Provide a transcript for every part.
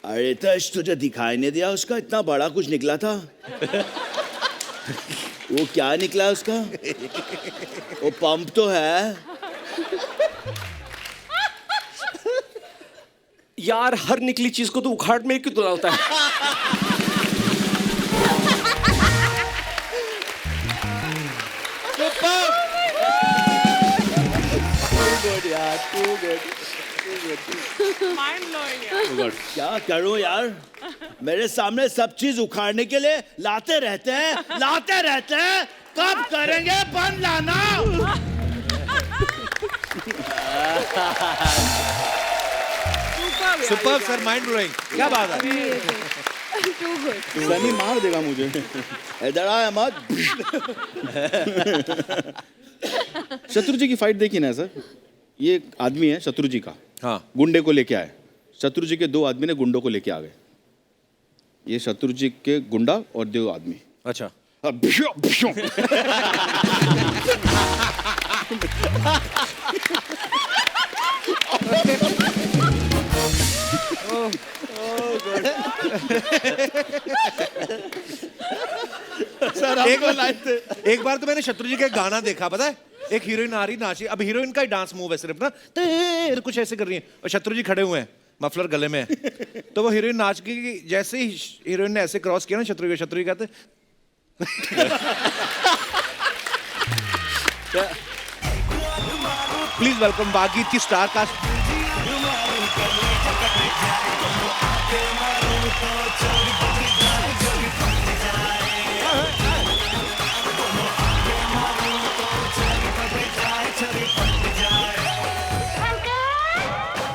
अरे तश, तुझे दिखाई नहीं दिया उसका? इतना बड़ा कुछ निकला था। वो क्या निकला उसका? वो पंप तो है। यार हर निकली चीज को तो उखाड़ में क्यों डालता है? क्या करूं यार, मेरे सामने सब चीज उखाड़ने के लिए लाते रहते हैं। कब करेंगे बंद लाना? सुपर सर, माइंड ब्लोइंग, क्या बात है। सनी मार देगा मुझे। इधर आया मत। शत्रु जी की फाइट देखी ना सर? ये एक आदमी है शत्रु जी का, हाँ, गुंडे को लेके आए। शत्रु जी के दो आदमी ने गुंडों को लेके आ गए। ये शत्रु जी के गुंडा और दो आदमी। अच्छा। सर एक बार तो मैंने शत्रु जी का गाना देखा, पता है? एक हीरोइन आ रही नाची, अब हीरोइन का ही डांस मूव है सिर्फ ना, तेरे कुछ ऐसे कर रही है और शत्रु जी खड़े हुए हैं, मफलर गले में है। तो वो हीरोइन नाच की, जैसे ही हीरोइन ने ऐसे क्रॉस किया ना शत्रु जी कहते प्लीज वेलकम बागी की स्टार कास्ट।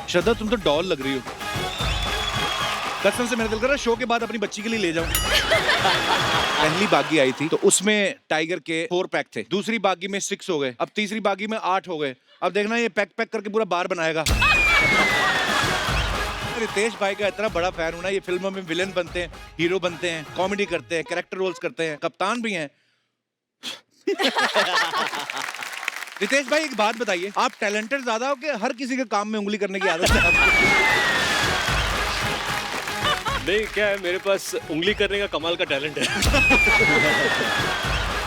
श्रद्धा, तुम तो डॉल लग रही हो। कसम से मेरा दिल कर रहा है शो के बाद अपनी बच्ची के लिए ले जाऊं। पहली बागी आई थी तो उसमें टाइगर के 4 पैक थे, दूसरी बागी में 6 हो गए, अब तीसरी बागी में 8 हो गए। अब देखना ये पैक करके पूरा बार बनाएगा। रितेश भाई का इतना बड़ा फैन हूं ना, ये फिल्मों में विलेन बनते हैं, हीरो बनते हैं, कॉमेडी करते हैं, कैरेक्टर रोल्स करते हैं, कप्तान भी हैं। रितेश भाई एक बात बताइए, आप टैलेंटेड ज्यादा हो कि हर किसी के काम में उंगली करने की आदत है आपको? नहीं, क्या है, मेरे पास उंगली करने का कमाल का टैलेंट है।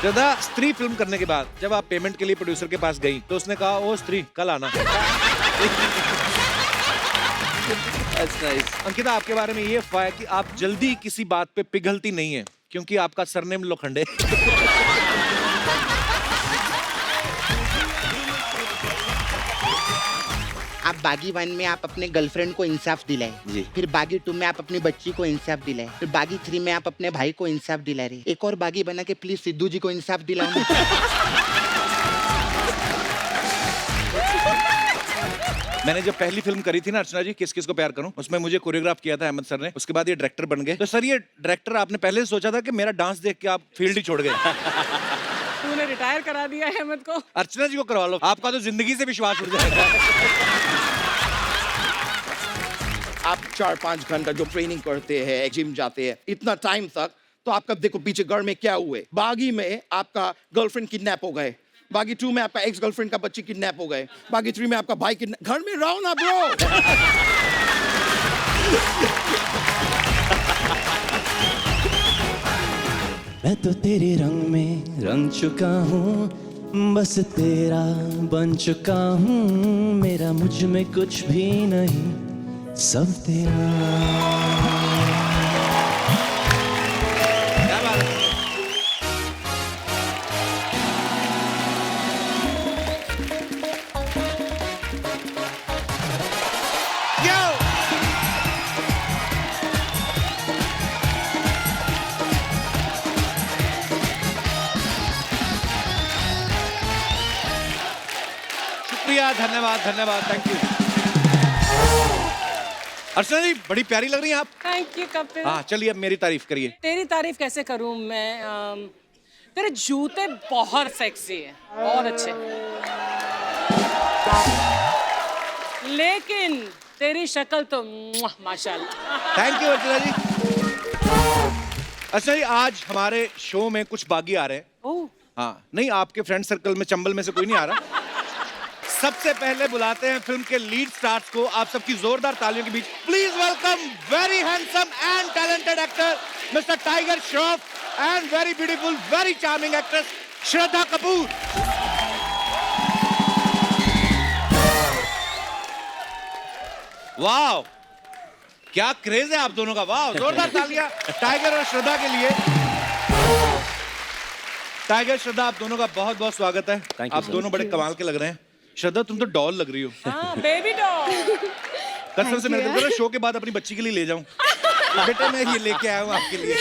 दादा, स्त्री फिल्म करने के बाद जब आप पेमेंट के लिए प्रोड्यूसर के पास गई तो उसने कहा ओ स्त्री कल आना। That's nice. अंकिता, आपके बारे में ये अफवाह है कि आप जल्दी किसी बात पे पिघलती नहीं है क्योंकि आपका सरनेम लोखंडे। आप बागी 1 में आप अपने गर्लफ्रेंड को इंसाफ दिलाए जी। फिर बागी 2 में आप अपनी बच्ची को इंसाफ दिलाए, फिर बागी 3 में आप अपने भाई को इंसाफ दिला रहे। एक और बागी बना के प्लीज सिद्धू जी को इंसाफ दिलाओ। मैंने जब पहली फिल्म करी थी ना अर्चना जी, किस किस को प्यार करूं, उसमें मुझे कोरियोग्राफ किया था अहमद सर ने। उसके बाद ये डायरेक्टर बन गए। तो सर ये डायरेक्टर आपने पहले से सोचा था कि मेरा डांस देख के आप फील्ड ही छोड़ गए? तूने रिटायर करा दिया है अहमद को। अर्चना जी को करवा लो, आपका तो जिंदगी से विश्वास उड़ जाएगा। आप 4-5 घंटा जो ट्रेनिंग करते हैं, जिम जाते हैं, इतना टाइम तक तो आपका देखो पीछे घर में क्या हुए। बागी में आपका गर्लफ्रेंड किडनैप हो गए, बागी 2 में आपका एक्स गर्लफ्रेंड का बच्ची किडनैप हो गए, बागी 3 में आपका भाई किडनैप। घर में रहो ना ब्रो। मैं तो तेरे रंग में रंग चुका हूँ, बस तेरा बन चुका हूँ। मेरा मुझ में कुछ भी नहीं, सब तेरा। शुक्रिया, धन्यवाद धन्यवाद, थैंक यू। अर्चना जी बड़ी प्यारी लग रही हैं आप। Thank you Kapil. हाँ चलिए अब मेरी तारीफ करिए। तेरी तारीफ कैसे करूं मैं? तेरे जूते बहुत सेक्सी हैं, बहुत अच्छे, लेकिन तेरी शक्ल तो माशाल्लाह। थैंक यू अर्चना जी। अच्छा जी, आज हमारे शो में कुछ बागी आ रहे हैं। ओह, हाँ, नहीं आपके फ्रेंड सर्कल में चंबल में से कोई नहीं आ रहा। सबसे पहले बुलाते हैं फिल्म के लीड स्टार्स को, आप सबकी जोरदार तालियों के बीच please welcome very handsome and talented actor mister Tiger Shroff and very beautiful very charming actress Shraddha Kapoor. वाह, क्या क्रेज है आप दोनों का, वाह, जोरदार तालियां टाइगर और श्रद्धा के लिए। टाइगर श्रद्धा, आप दोनों का बहुत बहुत स्वागत है। Thank you, आप sir. दोनों बड़े कमाल के लग रहे हैं। श्रद्धा, तुम तो डॉल लग रही हो। हाँ, बेबी डॉल। कसम से मैं दिल कर रहा शो के बाद अपनी बच्ची के लिए ले जाऊं। बेटे मैं ये लेके आया हूं आपके लिए।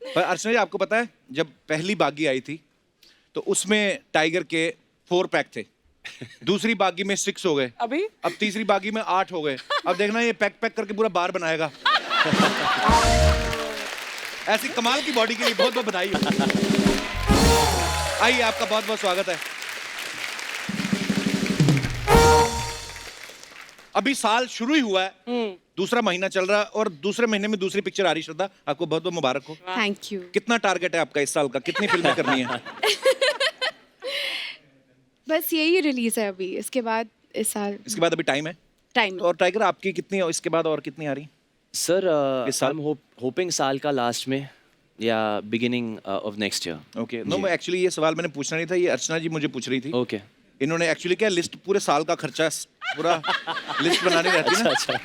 पर अर्चना जी, आपको पता है जब पहली बागी आई थी तो उसमें टाइगर के 4 पैक थे, दूसरी बागी में 6 हो गए, अभी अब तीसरी बागी में 8 हो गए। अब देखना ये पैक पैक करके पूरा बार बनाएगा। ऐसी कमाल की बॉडी के लिए बहुत बहुत बधाई हो। आइए, आपका बहुत बहुत स्वागत है। अभी साल शुरू ही हुआ है, दूसरा महीना चल रहा है और दूसरे महीने में दूसरी पिक्चर आ रही। श्रद्धा, आपको बहुत बहुत मुबारक हो। Thank you. कितना टारगेट है आपका इस साल का, कितनी फिल्में करनी है? बस यही रिलीज है अभी, इसके बाद इस साल इसके बाद अभी टाइम है। टाइम और टाइगर, आपकी कितनी इसके बाद और कितनी आ रही? सर इस साल? आई एम होपिंग साल का लास्ट में या beginning of next year. Okay, no actually ये सवाल मैंने पूछना नहीं था, ये अर्चना जी मुझे पूछ रही थी। ओके, इन्होंने एक्चुअली क्या लिस्ट पूरे साल का खर्चा पूरा लिस्ट बनानी रहती है ना। अच्छा।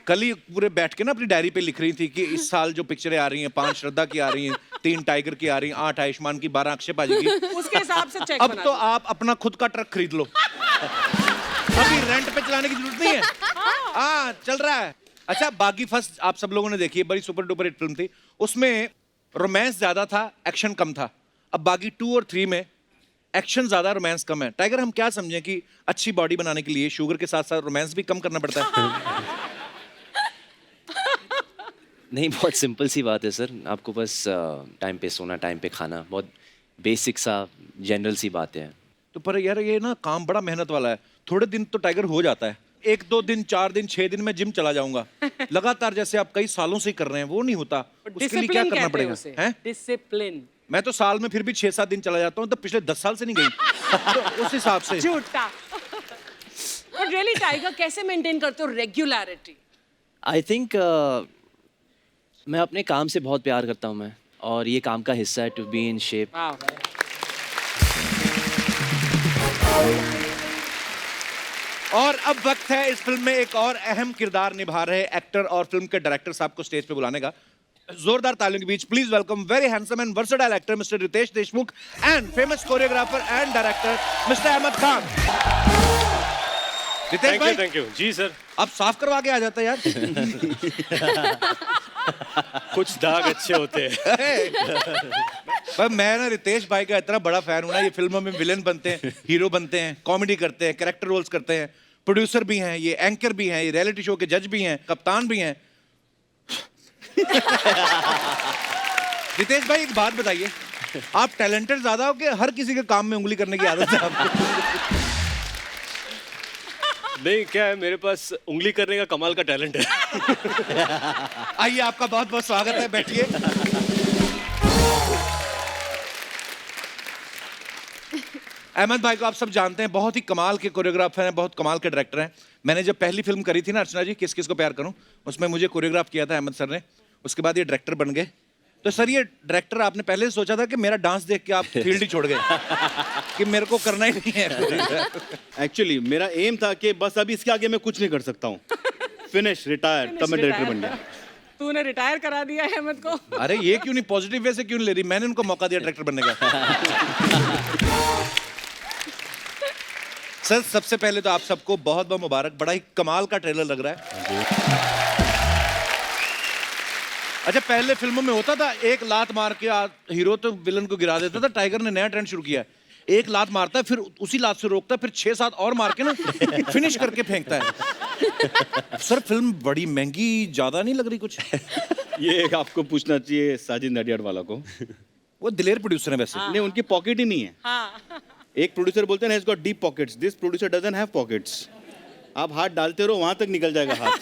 कल ही पूरे बैठ के ना अपनी डायरी पे लिख रही थी कि इस साल जो पिक्चरें आ रही हैं, 5 श्रद्धा की आ रही हैं, 3 टाइगर की आ रही हैं, 8 आयुष्मान की, 12 अक्षय पाजी की। उसके हिसाब से चेक अब बना तो लो। आप अपना खुद का ट्रक खरीद लो। अभी रेंट पे चलाने की जरूरत नहीं है। हाँ, चल रहा है। अच्छा, बागी फर्स्ट आप सब लोगों ने देखी है, बड़ी सुपर डुपर हिट फिल्म थी। उसमें रोमांस ज्यादा था, एक्शन कम था। अब बागी 2 और 3 में एक्शन ज्यादा, रोमांस कम है। टाइगर, हम क्या समझें कि अच्छी बॉडी बनाने के लिए शुगर के साथ साथ रोमांस भी कम करना पड़ता है? नहीं, बहुत सिंपल सी बात है सर। आपको बस टाइम पे सोना, टाइम पे खाना, बहुत बेसिक सा जनरल सी बातें हैं। तो पर यार ये ना काम बड़ा मेहनत वाला है। थोड़े दिन तो टाइगर हो जाता है, 1-2 दिन, 4 दिन, 6 दिन में जिम चला जाऊंगा। लगातार जैसे आप कई सालों से कर रहे हैं, वो नहीं होता। उसके लिए क्या करना पड़ेगा? हैं? डिसिप्लिन। मैं तो साल में फिर भी 6-7 दिन चला जाता हूँ, तो पिछले 10 साल से नहीं गई। तो उस हिसाब से झूठा। बट रियली टाइगर, कैसे मेंटेन करते हो रेगुलरिटी? आई थिंक मैं अपने काम से बहुत प्यार करता हूँ मैं, और ये काम का हिस्सा है टू बी इन शेप। और अब वक्त है इस फिल्म में एक और अहम किरदार निभा रहे एक्टर और फिल्म के डायरेक्टर साहब को स्टेज पे बुलाने का। जोरदार तालियों के बीच please welcome very handsome and versatile actor mister Riteish Deshmukh and famous choreographer and director mister Ahmed Khan. Riteish भाई, थैंक यू जी सर। आप साफ करवा के आ जाता यार। कुछ दाग अच्छे होते हैं। पर मैं ना रितेश भाई का इतना बड़ा फैन हूं ना, ये फिल्मों में विलेन बनते हैं, हीरो बनते हैं, कॉमेडी करते हैं, कैरेक्टर रोल्स करते हैं, प्रोड्यूसर भी हैं, ये एंकर भी हैं, ये रियलिटी शो के जज भी हैं, कप्तान भी हैं। रितेश भाई, एक बात बताइए, आप टैलेंटेड ज्यादा हो कि हर किसी के काम में उंगली करने की आदत है आपको? नहीं, क्या है, मेरे पास उंगली करने का कमाल का टैलेंट है। आइए, आपका बहुत बहुत स्वागत है, बैठिए। अहमद भाई को आप सब जानते हैं, बहुत ही कमाल के कोरियोग्राफर हैं, बहुत कमाल के डायरेक्टर हैं। मैंने जब पहली फिल्म करी थी ना अर्चना जी, किस किस को प्यार करूं, उसमें मुझे कोरियोग्राफ किया था अहमद सर ने। उसके बाद ये डायरेक्टर बन गए। तो सर, ये डायरेक्टर आपने पहले सोचा था कि मेरा डांस देख के आप फील्ड ही छोड़ गए कि मेरे को करना ही नहीं है? एक्चुअली मेरा एम था कि बस अभी इसके आगे मैं कुछ नहीं कर सकता हूँ। फिनिश, रिटायर, तब मैं डायरेक्टर बन गया। तूने रिटायर करा दिया है अहमद को। अरे ये क्यों नहीं, पॉजिटिव वे से क्यों नहीं ले रही? मैंने उनको मौका दिया डायरेक्टर बनने का। सर, सबसे पहले तो आप सबको बहुत बहुत मुबारक, बड़ा ही कमाल का ट्रेलर लग रहा है। अच्छा, पहले फिल्मों में होता था एक लात मार के हीरो तो विलन को गिरा देता था। टाइगर ने नया ट्रेंड शुरू किया है, एक लात मारता है, फिर उसी लात से रोकता है, फिर 6-7 और मार के ना फिनिश करके फेंकता है। सर, फिल्म बड़ी महंगी ज्यादा नहीं लग रही कुछ? ये एक आपको पूछना चाहिए साजिद नडियाड वाला को। वो दिलेर प्रोड्यूसर है वैसे। नहीं, उनकी पॉकेट ही नहीं है। हाँ। एक प्रोड्यूसर बोलते हैं ना, इसको deep pockets, this producer doesn't have pockets. आप हाथ डालते रहो, वहां तक निकल जाएगा हाथ।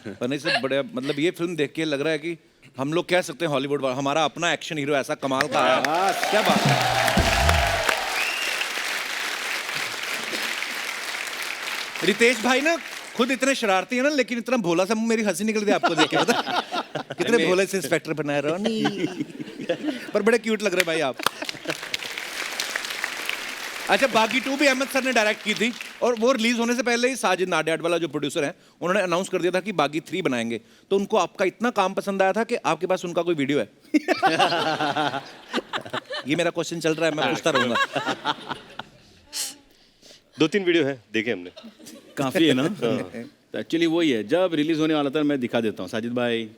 पर नहीं सर, बड़े मतलब ये फिल्म देख के लग रहा है कि हम लोग कह सकते हैं हॉलीवुड वाला, हमारा अपना एक्शन हीरो ऐसा कमाल का आया। क्या बात है। रितेश भाई ना खुद इतने शरारती है ना, लेकिन इतना भोला सा मुंह, मेरी हंसी निकल रही है आपको देख के, पता कितने भोले से इंस्पेक्टर बनाए रोनी। पर बड़े क्यूट लग रहे भाई आप। अच्छा, बागी 2 भी अहमद सर ने डायरेक्ट की थी, और वो रिलीज होने से पहले ही साजिद नाडियाड वाला जो प्रोड्यूसर है, उन्होंने अनाउंस कर दिया था कि बागी 3 बनाएंगे। तो उनको आपका इतना काम पसंद आया था कि आपके पास उनका कोई वीडियो है? ये मेरा क्वेश्चन चल रहा है, मैं पूछता रहूंगा। 2-3 वीडियो है, देखे हमने। काफी है ना। तो एक्चुअली वही है, जब रिलीज होने वाला था मैं दिखा देता हूँ, साजिद भाई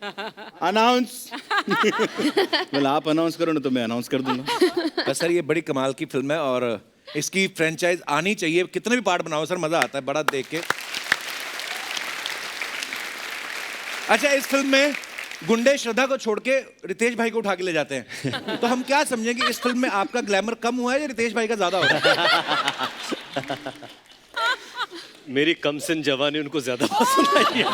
अनाउंस। बोले आप अनाउंस करो ना तो मैं अनाउंस कर दूंगा। बस सर, ये बड़ी कमाल की फिल्म है और इसकी फ्रेंचाइज आनी चाहिए। कितने भी पार्ट बनाओ सर, मजा आता है बड़ा देख के। अच्छा, इस फिल्म में गुंडे श्रद्धा को छोड़ के रितेश भाई को उठा के ले जाते हैं, तो हम क्या समझेंगे इस फिल्म में आपका ग्लैमर कम हुआ है या रितेश भाई का ज्यादा हो रहा है? मेरी कमसिन जवानी उनको ज्यादा पसंद आई है।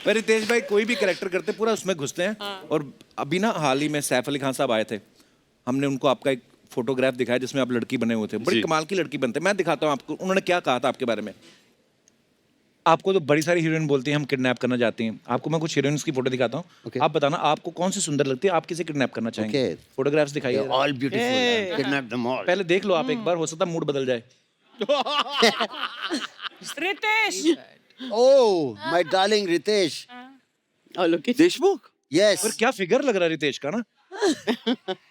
पर रितेश भाई कोई भी कैरेक्टर करते पूरा उसमें घुसते हैं। और अभी ना हाल ही में सैफ अली खान साहब आए थे, हमने उनको आपका एक फोटोग्राफ दिखाया जिसमें आप लड़की बने हुए थे, बड़ी कमाल की लड़की बनते। मैं दिखाता हूँ आपको, उन्होंने क्या कहा था आपके बारे में। आपको तो बड़ी सारी हीरोइन बोलती हैं हम किडनैप करना चाहती हैं। आपको मैं कुछ हीरोइंस की फोटो दिखाता हूँ, आप बताना आपको कौन सी सुंदर लगती है, आप किसे किडनैप करना चाहेंगे। फोटोग्राफ्स दिखाइए। All beautiful. Kidnap them all. पहले देख लो आप एक बार, हो सकता मूड बदल जाए। Ritesh. Oh, my darling Ritesh. Oh, look at Deshmukh? Yes. पर क्या फिगर लग रहा है रितेश का ना।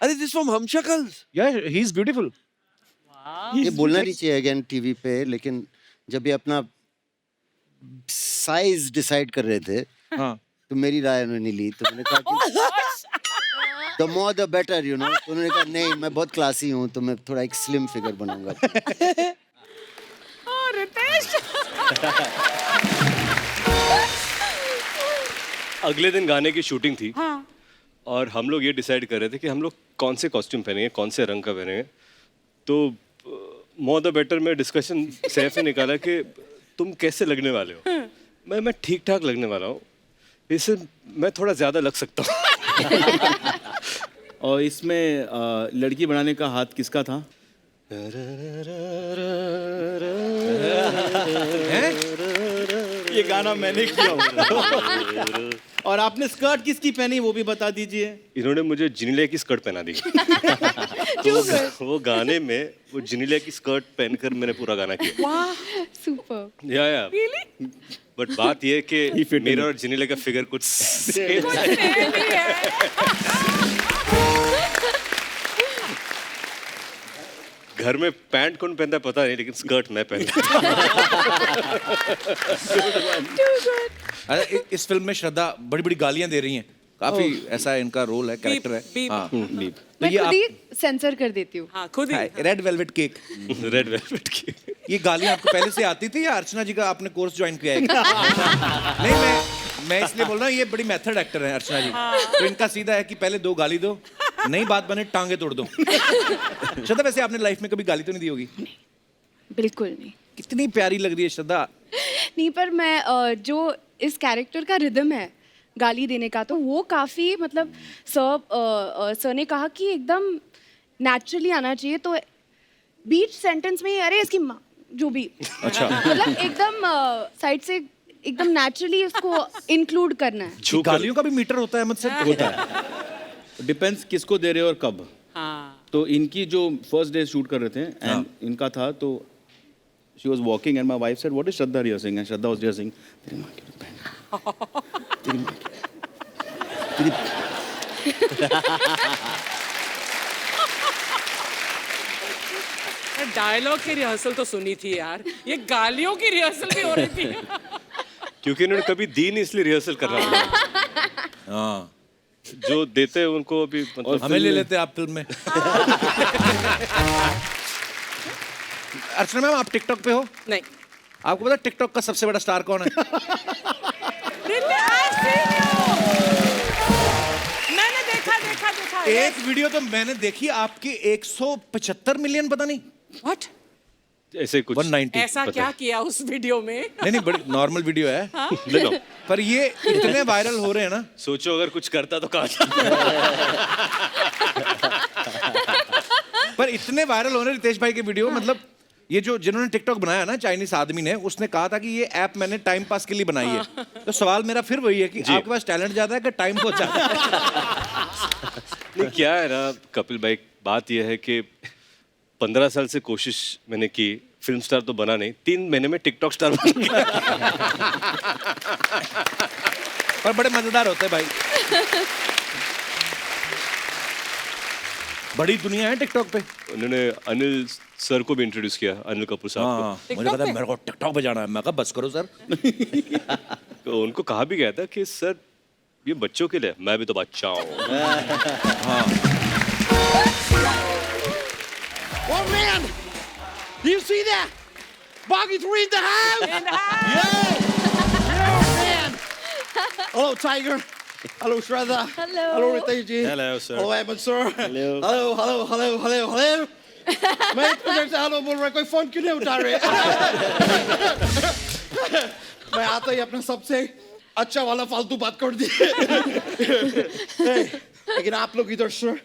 अरे this from Hum Shakals. या ही इज ब्यूटीफुल। ये बोलना नहीं चाहिए अगेन टीवी पे, लेकिन जब ये अपना साइज डिसाइड कर रहे थे, हाँ, तो मेरी राय उन्होंने ली, तो मैंने कहा कि the more the better, you know. तो उन्होंने कहा नहीं, मैं बहुत क्लासी हूँ, तो मैं थोड़ा एक स्लिम फिगर बनाऊंगा। रितेश। अगले दिन गाने की शूटिंग थी। और हम लोग ये डिसाइड कर रहे थे कि हम लोग कौन से कॉस्ट्यूम पहनेंगे, कौन से रंग का पहनेंगे। तो मोर द बेटर में डिस्कशन सैफ ने निकाला कि तुम कैसे लगने वाले हो। मैं ठीक ठाक लगने वाला हूँ, इससे मैं थोड़ा ज्यादा लग सकता हूँ। और इसमें लड़की बनाने का हाथ किसका था? ये गाना मैंने किया हुआ। और आपने स्कर्ट किसकी पहनी वो भी बता दीजिए। इन्होंने मुझे जिनीलिया की स्कर्ट पहना दी। वो गाने में वो जिनीलिया की स्कर्ट पहनकर मैंने पूरा गाना किया। सुपर। या बट बात ये है कि मेरा और जिनीलिया का फिगर कुछ सेम है। घर में पैंट कौन पहनता है पता नहीं, लेकिन स्कर्ट मैं पहनता। इस फिल्म में श्रद्धा बड़ी बड़ी गालियां दे रही हैं, काफी ऐसा इनका रोल है, कैरेक्टर है। हाँ, बीप। तो मैं ये खुद ही सेंसर कर देती हूँ। हाँ, खुद ही। Red velvet cake. Red velvet cake. ये गालियां आपको पहले से आती थी या अर्चना जी का आपने कोर्स ज्वाइन किया है? नहीं, मैं इसलिए बोल रहा हूँ, ये बड़ी मेथड एक्टर है अर्चना जी। तो इनका सीधा है कि पहले 2 गाली दो, नई बात बने टांगे तोड़ दो। श्रद्धा, वैसे आपने लाइफ में कभी गाली तो नहीं दी होगी? बिल्कुल नहीं। कितनी प्यारी लग रही है श्रद्धा। नहीं, पर मैं जो इस कैरेक्टर का रिदम है गाली देने का, तो वो काफ़ी मतलब सर ने कहा कि एकदम नेचुरली आना चाहिए। तो बीच सेंटेंस में अरे इसकी माँ जो भी, अच्छा, मतलब एकदम साइड से एकदम नेचुरली उसको इंक्लूड करना है। गालियों का भी मीटर होता है मुझसे? होता है, डिपेंड्स किसको दे रहे हो और कब। हाँ। तो इनकी जो फर्स्ट डे शूट कर रहे थे एंड इनका था, तो she was walking and my wife said what is Shraddha rehearsing, and Shraddha was rehearsing तेरी मां की बहन, तेरी मां की तेरी। डायलॉग की रिहर्सल तो सुनी थी यार, ये गालियों की रिहर्सल भी हो रही थी। क्योंकि इन्होंने कभी दी नहीं, इसलिए रिहर्सल कर रहा हूँ। हाँ, जो देते हैं उनको अभी मतलब हमें ले लेते आप फिल्म में। अर्चना मैम, आप टिकटॉक पे हो? नहीं। आपको पता टिकटॉक का सबसे बड़ा स्टार कौन है? मैंने देखा। एक वीडियो तो मैंने देखी आपकी 175 मिलियन, पता नहीं What? ऐसे कुछ 190। ऐसा क्या किया उस वीडियो में? नहीं, बड़ी नॉर्मल वीडियो है। ले लो। पर ये इतने वायरल हो रहे हैं ना, सोचो अगर कुछ करता तो कहाँ पर इतने वायरल हो रहे हैं रितेश भाई के वीडियो, मतलब ये जो जिन्होंने टिकटॉक बनाया ना चाइनीस आदमी ने, उसने कहा था कि ये ऐप मैंने टाइम पास के लिए बनाई है। तो सवाल मेरा फिर वही है कि आपके पास टैलेंट ज्यादा है कि टाइम बहुत ज्यादा है? नहीं, क्या है ना कपिल भाई, बात यह है कि 15 साल से कोशिश मैंने की, फिल्म स्टार तो बना नहीं, 3 महीने में टिकटॉक स्टार बन गया। पर बड़े मजेदार होते हैं भाई। बड़ी दुनिया है टिकटॉक पे। उन्होंने अनिल सर को भी इंट्रोड्यूस किया, अनिल कपूर साहब हाँ, मुझे पता है, मेरे को टिकटॉक पे जाना है। मैं कहा बस करो सर। को। तो उनको कहा भी गया था कि सर ये बच्चों के लिए, मैं भी तो बच्चा हूँ। Oh man! Do you see that? Boggy 3 in the house! In the house! Yo! Yo, man! Hello, Tiger. Hello, Shraddha. Hello. Hello, Ritesh ji. Hello, sir. Hello, Ahmed sir. Hello. Hello. मैं इतने देर से hello बोल रहा, कोई phone क्यों नहीं उठा रहे? मैं आता ही अपना सबसे अच्छा वाला फालतू बात कर दिए। लेकिन आप लोग इधर sir,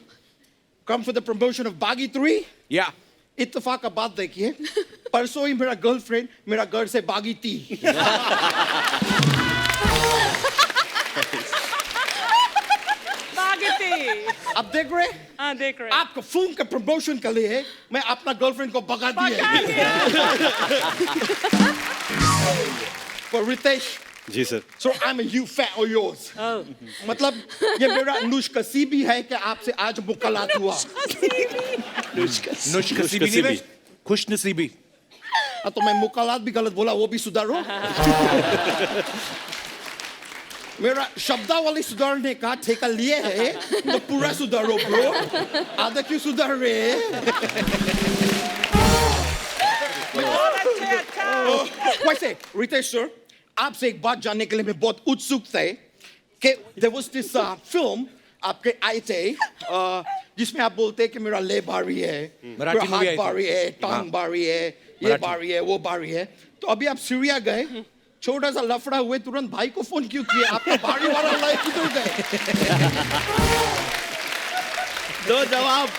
come for the promotion of Baggy 3? या इत्तेफाक का बात देखिए, परसों ही मेरा गर्लफ्रेंड मेरा घर से भागी थी। भागती। अब देख रहे? हाँ, देख रहे। आपका फिल्म का प्रमोशन के लिए मैं अपना गर्लफ्रेंड को भगा दिया। पर रितेश, जी sir. so I'm a you fat or yours? मतलब ये मेरा नुशकसीबी है कि आपसे आज मुलाकात हुआ। नुशकसीबी नहीं बे, खुशनसीबी। तो मैं मुलाकात भी गलत बोला, वो भी सुधारो। मेरा शब्दावली सुधारने का ठेका लिए है, तो पूरा सुधारो ब्रो। आधा क्यों सुधार रहे? वैसे रितेश सर, आपसे एक बात जानने के लिए मैं बहुत उत्सुक था कि there was this film आपके आए थे जिसमें आप बोलते हैं कि मेरा ले भारी है, मेरा हाथ भारी है, टांग भारी है, ये भारी है, वो भारी है। तो अभी आप सीरिया गए, छोटा सा लफड़ा हुए, तुरंत भाई को फोन क्यों किए? आपका भारी वाला लय किधर गए? दो जवाब।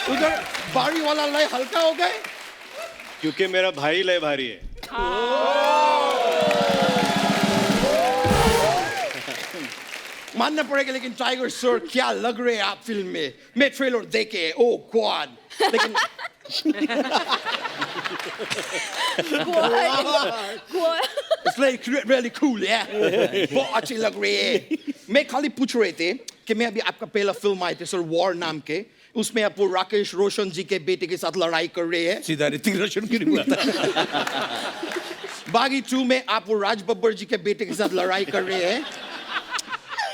उधर भारी वाला लय हल्का हो गए? क्योंकि मेरा भाई लय भारी है। मानना पड़ेगा, लेकिन टाइगर सर क्या लग रहे हैं आप फिल्म में? मैं ट्रेलर देखे, ओ गॉड, लेकिन It's really cool, yeah. बहुत अच्छी लग रही है। मैं खाली पूछ रहे थे कि मैं अभी आपका पहला फिल्म आए थे सर, वॉर नाम के, उसमें आप वो राकेश रोशन जी के बेटे के साथ लड़ाई कर रहे हैं। सीधा ऋतिक रोशन की रिपोर्ट। बागी 2 में आप वो राज बब्बर जी के बेटे के साथ लड़ाई कर रहे हैं।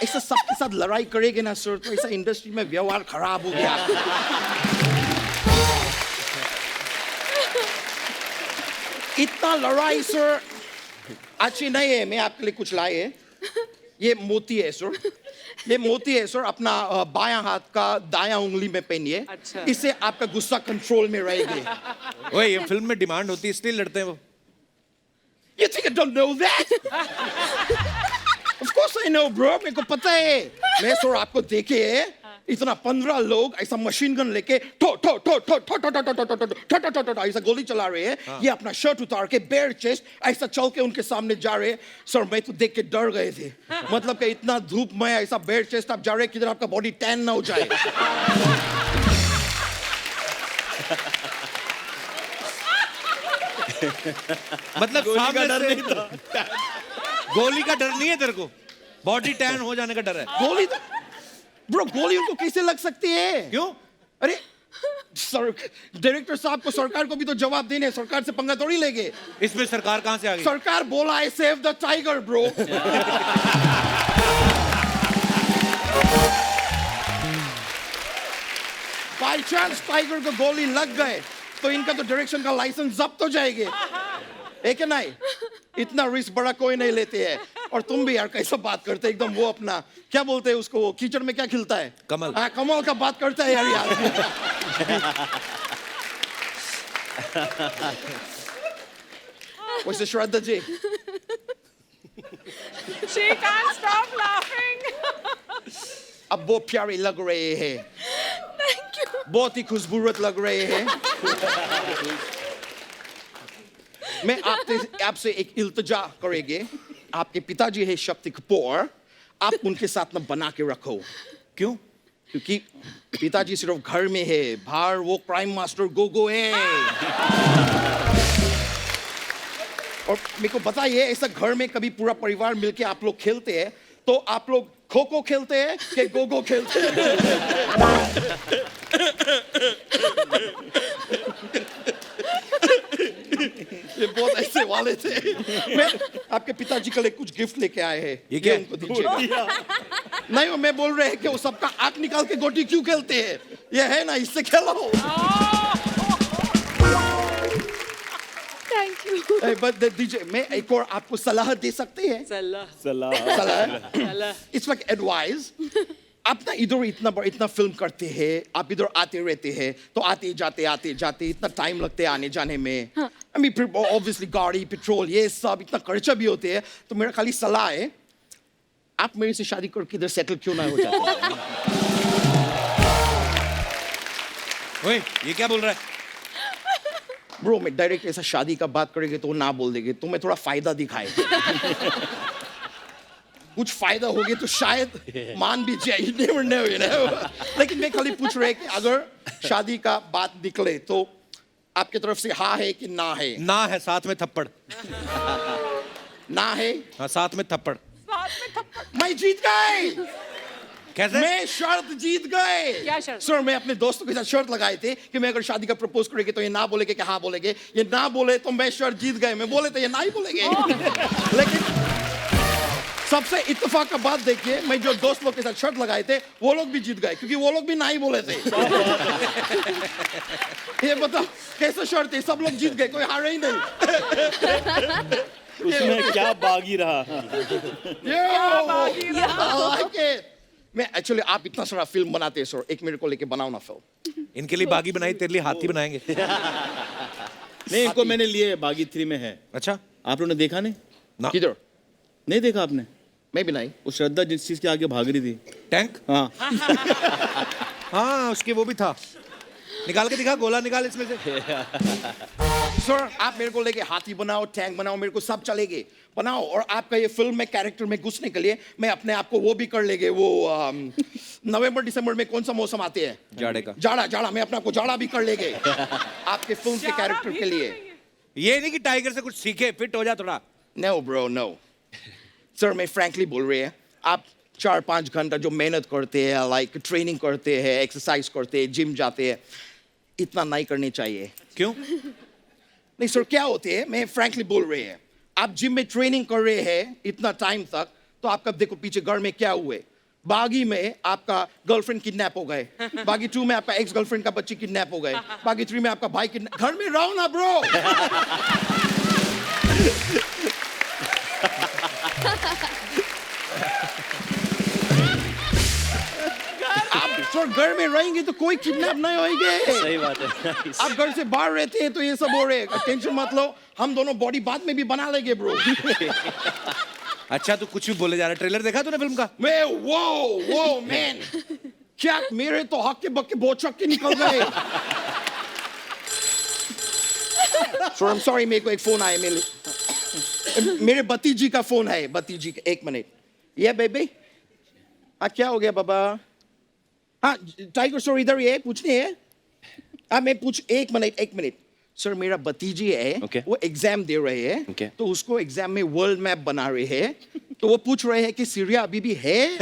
ऐसा सबके साथ लड़ाई करेंगे ना सर, तो ऐसा इंडस्ट्री में व्यवहार खराब हो गया। इतना लड़ाई सर अच्छी नहीं है। मैं आपके लिए कुछ लाए हैं। ये मोती है सर, ये मोती है सर, अपना बायां हाथ का दायां उंगली में पहनिए। अच्छा। इससे आपका गुस्सा कंट्रोल में रहेगी। ओए, ये फिल्म में डिमांड होती है इसलिए लड़ते हैं वो। You think I don't know that? Of course I know, bro. मेरे को पता है। मैं सर आपको देखे इतना 15 लोग ऐसा मशीन गन लेके ऐसा गोली चला रहे हैं। ये अपना शर्ट उतार के बेयर चेस्ट ऐसा चल के उनके सामने जा रहे हैं। सर मैं तो देख के डर गए थे। मतलब कि इतना धूप में ऐसा बेयर चेस्ट आप जा रहे हैं किधर आपका बॉडी टैन ना हो जाए। मतलब सामने से गोली का डर नहीं है तेरे को, बॉडी टैन हो जाने का डर है। गोली तो ब्रो, गोली उनको कैसे लग सकती है? क्यों? अरे सर, डायरेक्टर साहब को, सरकार को भी तो जवाब देने, सरकार से पंगा थोड़ी लेंगे। इसमें सरकार कहां से आ गई? सरकार बोला है save the tiger bro. By chance tiger को गोली लग गए तो इनका तो डायरेक्शन का लाइसेंस जब्त हो जाएंगे, है क्या नहीं? इतना रिस्क बड़ा कोई नहीं लेते हैं। और तुम भी यार कैसा बात करते हैं एकदम, वो अपना क्या बोलते हैं उसको, वो कीचड़ में क्या खिलता है? कमल। हाँ, कमल का बात करता है यार। वैसे Shraddha ji, She can't stop laughing. अब बहुत प्यारे लग रहे हैं। Thank you. बहुत ही खुशबूरत लग रहे हैं। मैं आपसे एक इल्तिजा करेंगे, आपके पिताजी है शक्ति कपूर, आप उनके साथ ना बना के रखो। क्यों? क्योंकि पिताजी सिर्फ घर में है, बाहर वो प्राइम मास्टर गोगो है। और मेरे को बताइए, ऐसा घर में कभी पूरा परिवार मिलके आप लोग खेलते हैं तो आप लोग खो खो खेलते हैं कि गोगो खेलते हैं? ये बहुत ऐसे वाले थे। मैं आपके पिताजी के लिए कुछ गिफ्ट लेके आए हैं, ये क्या? उनको दीजिएगा। नहीं, वो मैं बोल रहे हैं कि वो सबका आंख निकाल के गोटी क्यों खेलते हैं? ये है ना, इससे खेलो। Thank you. बट दीजिए, मैं एक और आपको सलाह दे सकते हैं? सलाह इट्स लाइक एडवाइस। आप ना इधर इतना फिल्म करते हैं, आप इधर आते रहते हैं, तो आते जाते इतना टाइम लगते हैं आने जाने में। आई मीन फिर ऑब्वियसली गाड़ी, पेट्रोल, ये सब इतना खर्चा भी होते हैं। तो मेरा खाली सलाह है, आप मेरे से शादी करके इधर सेटल क्यों ना हो जाते? ओए, ये क्या बोल रहा है? ब्रो, मैं डायरेक्ट ऐसा शादी का बात करेंगे तो वो ना बोल देंगे, तो मैं थोड़ा फायदा दिखाए। कुछ फायदा हो गया तो शायद मान भी जाए, you never know, you know? लेकिन मैं खाली पूछ रहे कि अगर शादी का बात निकले तो आपके तरफ से हाँ है कि ना है? ना है, साथ में थप्पड़। ना है? हाँ, साथ में थप्पड़। मैं जीत गए। कैसे? मैं शर्त जीत गए। क्या शर्त? सर, मैं अपने दोस्तों के साथ शर्त लगाए थे कि मैं अगर शादी का प्रपोज करेंगे तो ये ना बोलेगे कि हाँ बोलेगे, ये ना बोले तो मैं शर्त जीत गए। मैं बोले तो ये ना ही बोलेगे। लेकिन सबसे इत्तेफाक का बात देखिए, मैं जो दोस्त लोग के साथ शर्त लगाए थे वो लोग भी जीत गए, क्योंकि वो लोग भी ना ही बोले थे। ये बताओ कैसा शर्त है, सब लोग जीत गए, कोई हारे ही नहीं। उसमें क्या बागी रहा। मैं एक्चुअली, आप इतना सारा फिल्म बनाते हैं सर, एक मेरे को लेके बनाओ ना फिल्म। इनके लिए बागी बनाई, तेरे लिए हाथी बनाएंगे। नहीं, इनको मैंने लिए, बागी 3 में है। अच्छा, आप लोगों ने देखा नहीं? ना। किधर? नहीं देखा आपने? मैं भी नहीं। वो श्रद्धा जिस चीज के आगे भाग रही थी, टैंक। हाँ। हाँ, उसके वो भी था। निकाल के दिखा, गोला निकाल इसमें से। सर, आप मेरे को लेके हाथी बनाओ, टैंक बनाओ, मेरे को सब चलेगे, बनाओ। और आपका ये फिल्म में कैरेक्टर में घुसने के लिए मैं अपने आप को वो भी कर लेंगे। वो नवंबर दिसंबर में कौन सा मौसम आते हैं? जाड़े का। जाड़ा। मैं अपने आप को जाड़ा भी कर लेंगे आपके फिल्म के कैरेक्टर के लिए। ये नहीं कि टाइगर से कुछ सीखे, फिट हो जा थोड़ा। No bro, no. सर, मैं फ्रैंकली बोल रही है, आप 4-5 घंटा जो मेहनत करते हैं, लाइक ट्रेनिंग करते हैं, एक्सरसाइज करते हैं, जिम जाते हैं, इतना नहीं करने चाहिए। क्यों? नहीं सर, क्या होते हैं, मैं फ्रैंकली बोल रही है, आप जिम में ट्रेनिंग कर रहे हैं इतना टाइम तक, तो आपका देखो पीछे घर में क्या हुए। बागी में आपका गर्लफ्रेंड किडनैप हो गए, बागी 2 में आपका एक्स गर्लफ्रेंड का बच्ची किडनैप हो गए, बागी 3 में आपका भाई किडनैप। घर में रहो ना ब्रो। आप सर घर में रहेंगे तो कोई किडनैप नहीं होएंगे। सही बात है। आप घर से बाहर रहते हैं तो ये सब हो रहे हैं। टेंशन मत लो, हम दोनों बॉडी बाद में भी बना लेंगे ब्रो। अच्छा, तू कुछ भी बोले जा रहा है। ट्रेलर देखा तूने फिल्म का? मैं वो मैन, क्या मेरे तो हक के बक्के बहुत चक्के निकल गए। सर, आई एम सॉरी, मेरे को एक फोन आया, मेरे भतीजी का फोन है, भतीजी का। 1 मिनट। ये बेबी, हाँ क्या हो गया बाबा? हाँ टाइगर सर इधर ही है, पूछने है। हाँ मैं पूछ, 1 मिनट। सर, मेरा भतीजी है, वो एग्जाम दे रहे हैं, तो उसको एग्जाम में वर्ल्ड मैप बना रहे हैं, तो वो पूछ रहे हैं कि सीरिया अभी भी है?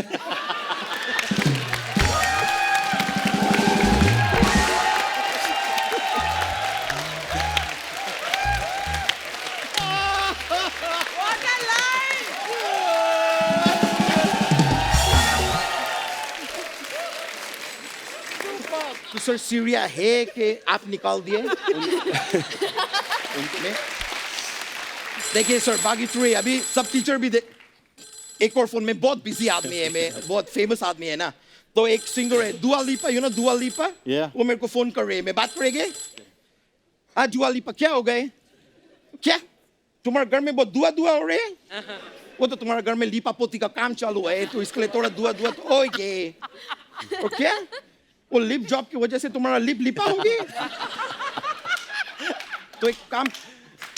तो सर, सीरिया है कि आप निकाल दिए? देखिए सर, बागी 3 अभी सब टीचर भी एक और फोन में, बहुत बिजी आदमी है, मैं बहुत फेमस आदमी है ना, तो एक सिंगर है दुआ लिपा, यू नो दुआ लिपा, वो मेरे को फोन कर रहे हैं, मैं बात करेंगे। हाँ दुआ लिपा, क्या हो गए? क्या तुम्हारे घर में बहुत दुआ हो रहे हैं? वो तो तुम्हारे घर में लिपा पोती का काम चालू है, तो इसके लिए थोड़ा दुआ तो ओके। और क्या वो लिप जॉब की वजह से तुम्हारा लिप लिपा होगी? तो एक काम,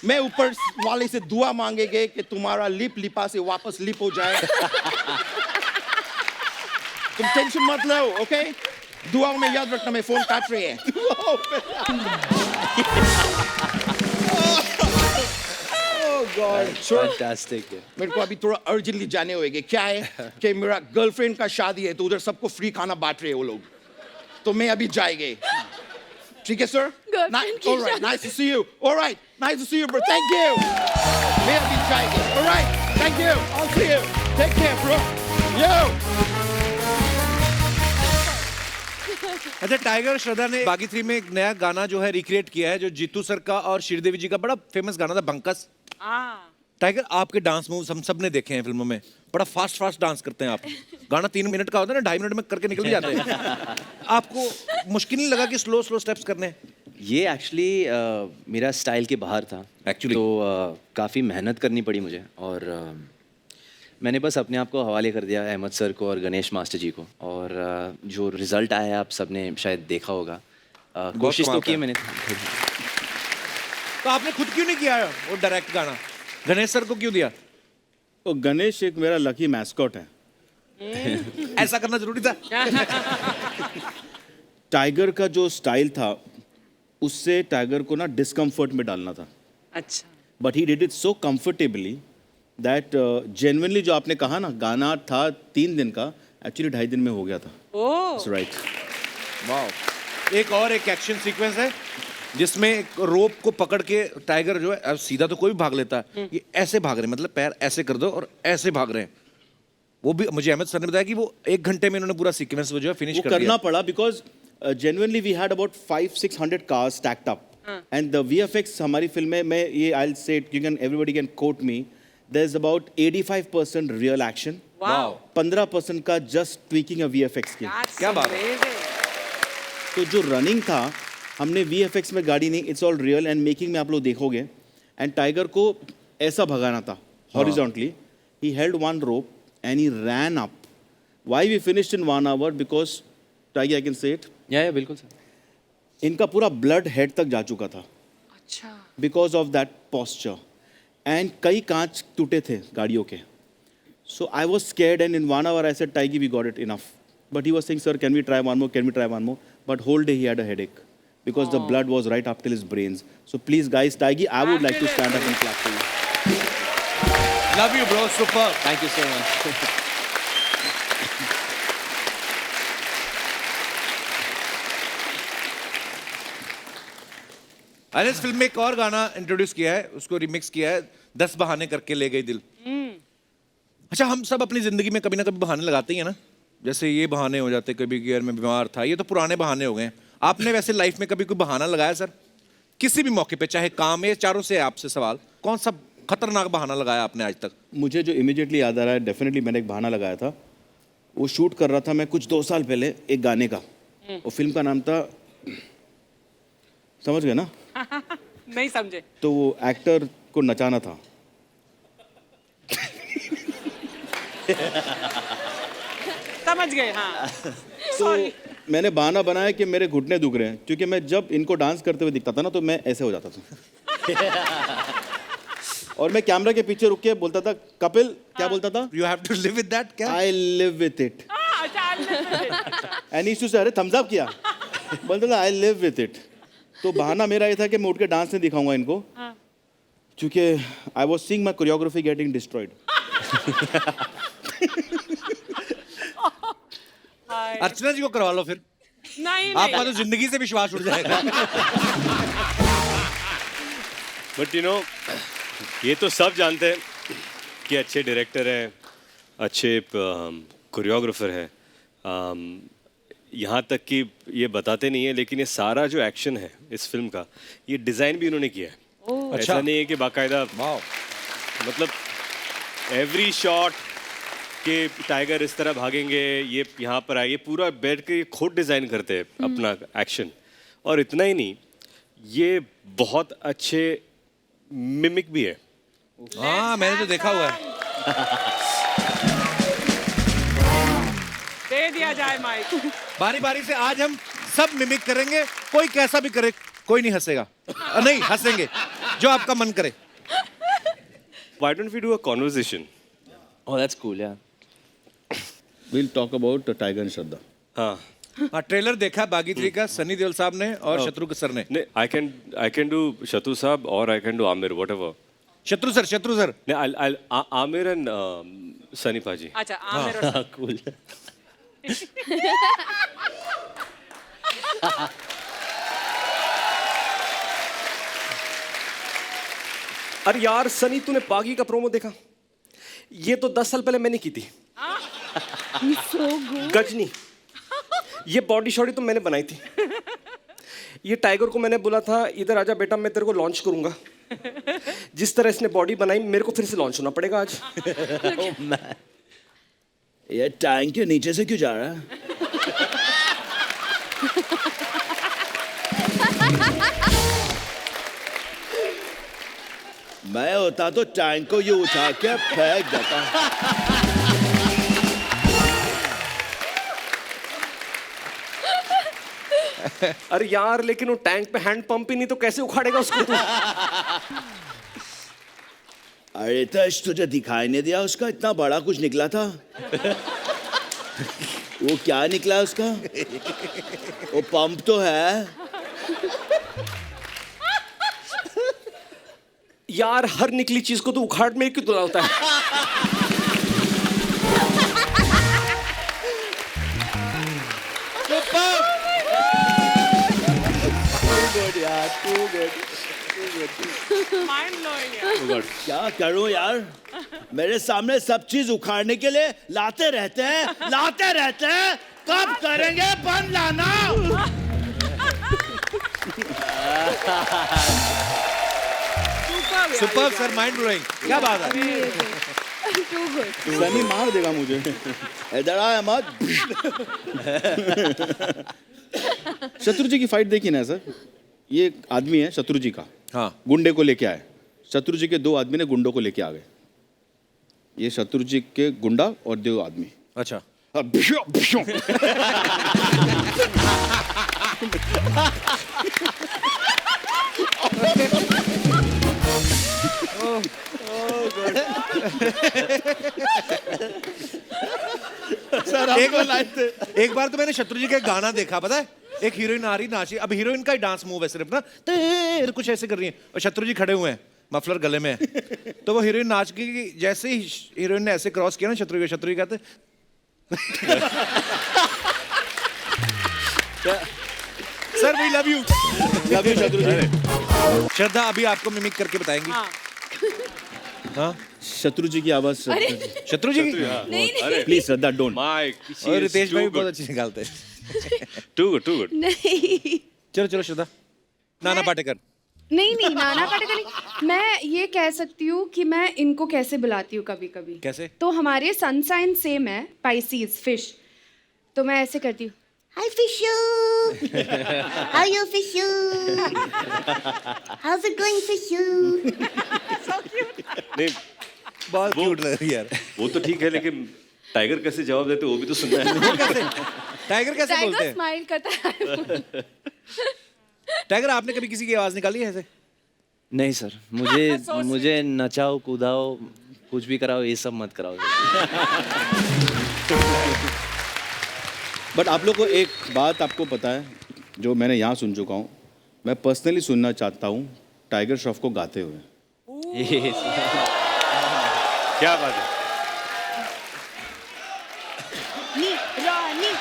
मैं ऊपर वाले से दुआ मांगेंगे कि तुम्हारा लिप लिपा से वापस लिप हो जाए। तुम टेंशन मत लो, ओके? दुआओं में याद रखना, मैं फोन काट रही है। Fantastic. मेरे को अभी थोड़ा अर्जेंटली जाने होएंगे। क्या है कि मेरा गर्लफ्रेंड का शादी है, तो उधर सबको फ्री खाना बांट रहे हैं वो लोग, तो मैं अभी जाएंगे। ठीक है सर? Girlfriend की All right, nice to see you. All right, nice to see you, bro. Thank you. मैं अभी जाएंगे। All right, thank you. I'll see you. Take care, bro. Yo. अच्छा, टाइगर श्रद्धा ने बागी 3 में एक नया गाना जो है रिक्रिएट किया है, जो जीतू सर का और श्रीदेवी जी का बड़ा फेमस गाना था, बंकस। टाइगर, आपके डांस मूव्स हम सब ने देखे हैं फिल्मों में, बड़ा फास्ट डांस करते हैं आप। गाना 3 मिनट का होता है ना, 2.5 मिनट में करके निकल भी जाते हैं। आपको मुश्किल नहीं लगा कि स्लो स्टेप्स करने हैं? ये एक्चुअली मेरा स्टाइल के बाहर था Actually. तो काफ़ी मेहनत करनी पड़ी मुझे, और मैंने बस अपने आप को हवाले कर दिया अहमद सर को और गणेश मास्टर जी को, और जो रिजल्ट आया आप सबने शायद देखा होगा। कोशिश तो की मैंने। तो आपने खुद क्यों नहीं किया वो डायरेक्ट गाना? गणेश सर को क्यों दिया? तो गणेश एक मेरा लकी मैस्कॉट है। ऐसा करना जरूरी था। टाइगर का जो स्टाइल था उससे टाइगर को ना डिस्कम्फर्ट में डालना था, अच्छा। But he did it so comfortably that genuinely जो आपने कहा ना, गाना था 3 दिन का, एक्चुअली 2.5 दिन में हो गया था। ओह, राइट। वाह। एक एक्शन सीक्वेंस है जिसमें एक रोप को पकड़ के टाइगर जो है, अब सीधा तो कोई भी भाग लेता है, ये ऐसे भाग रहे हैं, मतलब पैर ऐसे कर दो और ऐसे भाग रहे हैं। वो भी मुझे अहमद सर ने बताया कि वो 1 घंटे में इन्होंने पूरा सीक्वेंस वो जो है फिनिश कर दिया। करना पड़ा because genuinely we had about 500-600 cars stacked up, and the VFX हमारी फिल्म में ये I will say it, you can everybody can quote me, there is about 85% real action, 15% का जस्ट ट्वीकिंग अ VFX की। क्या बात है। तो जो रनिंग था, हमने VFX में गाड़ी नहीं, it's all real, and making में आप लोग देखोगे, एंड टाइगर को ऐसा भगाना था horizontally. He held one rope and he ran up. Why we finished in 1 hour? Because tiger, I can say it, या बिल्कुल सर। इनका पूरा ब्लड हेड तक जा चुका था अच्छा। Because of that posture, and कई कांच टूटे थे गाड़ियों के। So I was scared, and in 1 hour I said, Tiggy we got it enough, but he was saying sir can we try one more, can we try one more, but whole day he had a headache because the blood was right up till his brains. So please guys, Taigi, I would like to stand up and clap for you. Love you bro, super. Thank you so much. अरे इस film में एक और गाना introduce किया है, उसको remix किया है, 10 बहाने करके ले गई दिल। अच्छा, हम सब अपनी जिंदगी में कभी ना कभी बहाने लगाते ही हैं ना, जैसे ये बहाने हो जाते, कभी गियर में बीमार था, ये तो पुराने बहाने हो गए। आपने वैसे लाइफ में कभी कोई बहाना लगाया सर? किसी भी मौके पे, चाहे काम है, चारों से आपसे सवाल, कौन सा खतरनाक बहाना लगाया आपने आज तक? मुझे जो इमीडिएटली याद आ रहा है, डेफिनेटली मैंने एक बहाना लगाया था। वो शूट कर रहा था मैं कुछ 2 साल पहले एक गाने का, वो फिल्म का नाम था, समझ गए ना? नहीं समझे। तो वो एक्टर को नचाना था। समझ गए, हाँ। तो मैंने बहाना बनाया कि मेरे घुटने दुख रहे हैं, क्योंकि मैं जब इनको डांस करते हुए दिखता था ना, तो मैं ऐसे हो जाता था। और मैं कैमरा के पीछे रुक के बोलता था, कपिल, क्या बोलता था? You have to live with that, क्या? I live with it. And he used to say, अरे thumbs up किया? बोलता था, I live with it. तो बहाना मेरा ये था कि मैं उठ के डांस नहीं दिखाऊंगा इनको, क्योंकि I was seeing my choreography getting destroyed. अर्चना जी को करवा लो फिर, नहीं आपका तो जिंदगी से विश्वास उठ जाएगा। बट यू नो, ये तो सब जानते हैं कि अच्छे डायरेक्टर हैं, अच्छे कोरियोग्राफर हैं, यहाँ तक कि ये बताते नहीं है, लेकिन ये सारा जो एक्शन है इस फिल्म का, ये डिज़ाइन भी उन्होंने किया है। ऐसा नहीं है कि बाकायदा, मतलब एवरी शॉट कि टाइगर इस तरह भागेंगे, ये यहाँ पर आए, ये पूरा बैठ के ये खुद डिज़ाइन करते हैं अपना एक्शन। और इतना ही नहीं, ये बहुत अच्छे मिमिक भी है। हाँ, मैंने तो देखा हुआ है। दे दिया जाए माइक। बारी बारी से आज हम सब मिमिक करेंगे, कोई कैसा भी करे, कोई नहीं हंसेगा। नहीं, हंसेंगे। जो आपका मन करे. Why don't we do a conversation? Oh, that's cool, yeah. We'll talk about Tiger and Shraddha. हाँ. हाँ, ट्रेलर देखा बागी 3 का सनी देओल साहब ने और शत्रुघ्न सर ने. नहीं, I can do Shatu Saab or I can do Amir, whatever. शत्रु सर. नहीं, I'll Amir and Sunny Paji. अच्छा आमिर और Cool. अरे यार सनी, तूने बागी का प्रोमो देखा? ये तो 10 साल पहले मैंने की थी. गजनी. ये बॉडी शॉडी तो मैंने बनाई थी. ये टाइगर को मैंने बोला था इधर आजा बेटा, मैं तेरे को लॉन्च करूंगा. जिस तरह इसने बॉडी बनाई, मेरे को फिर से लॉन्च होना पड़ेगा आज. ये टैंक के नीचे से क्यों जा रहा है? मैं होता तो टैंक को ये उठा के फेंक देता. अरे यार, लेकिन वो टैंक पे हैंड पंप ही नहीं तो कैसे उखाड़ेगा उसको तू? अरे तश, तुझे दिखाई नहीं दिया उसका इतना बड़ा कुछ निकला था? वो क्या निकला उसका? वो पंप तो है. यार, हर निकली चीज को तो उखाड़ में क्यों तुला होता है? Mind blowing. क्या करूं यार? मेरे सामने सब चीज उखाड़ने के लिए लाते रहते हैं. कब करेंगे बंद लाना? Super sir, mind blowing. क्या बात है. सनी मार देगा मुझे. इधर आया मत. शत्रुजी की फाइट देखी ना सर? ये एक आदमी है शत्रुजी का. हाँ. गुंडे को लेके आए. शत्रुजी के 2 आदमी ने गुंडों को लेके आ गए. ये शत्रुजी के गुंडा और 2 आदमी. अच्छा. एक बार तो मैंने शत्रुजी का गाना देखा, पता है? एक हीरोइन आ रही नाची. अब हीरोइन का ही डांस मूव है सिर्फ ना, तेरे कुछ ऐसे कर रही है और शत्रुजी खड़े हुए हैं, मफलर गले में है. तो वो हीरोइन नाच की, जैसे ही हीरोइन ने ऐसे क्रॉस किया ना शत्रुजी कहते सर वी लव यू शत्रुजी. श्रद्धा अभी आपको मिमिक करके बताएंगी. हाँ, शत्रुजी की आवाज. शत्रुजी की. नहीं. Please Shraddha, don't. और रितेश भाई बहुत अच्छी निकालते हैं. Too good. नहीं. चलो श्रद्धा. नाना पाटेकर. नहीं नाना पाटेकर नहीं. मैं ये कह सकती हूँ कि मैं इनको कैसे बुलाती हूँ कभी कभी. कैसे? तो हमारे सन साइन सेम है, पाइसीज, फिश. तो मैं ऐसे करती हूँ, हाय फिशू, हाउ यू फिशू, हाउस इट गोइंग फिशू. नहीं, बहुत क्यूट लग रही है यार. वो तो ठीक है, लेकिन टाइगर कैसे जवाब देते वो भी तो सुनना है. टाइगर कैसे बोलते टाइगर हैं? स्माइल करता है. टाइगर, आपने कभी किसी की आवाज निकाली है ऐसे? नहीं सर, मुझे नचाओ कूदाओ कुछ भी कराओ, ये सब मत कराओ. बट आप लोग को एक बात आपको पता है जो मैंने यहाँ सुन चुका हूँ. मैं पर्सनली सुनना चाहता हूँ टाइगर श्रॉफ को गाते हुए. क्या बात है. रानी.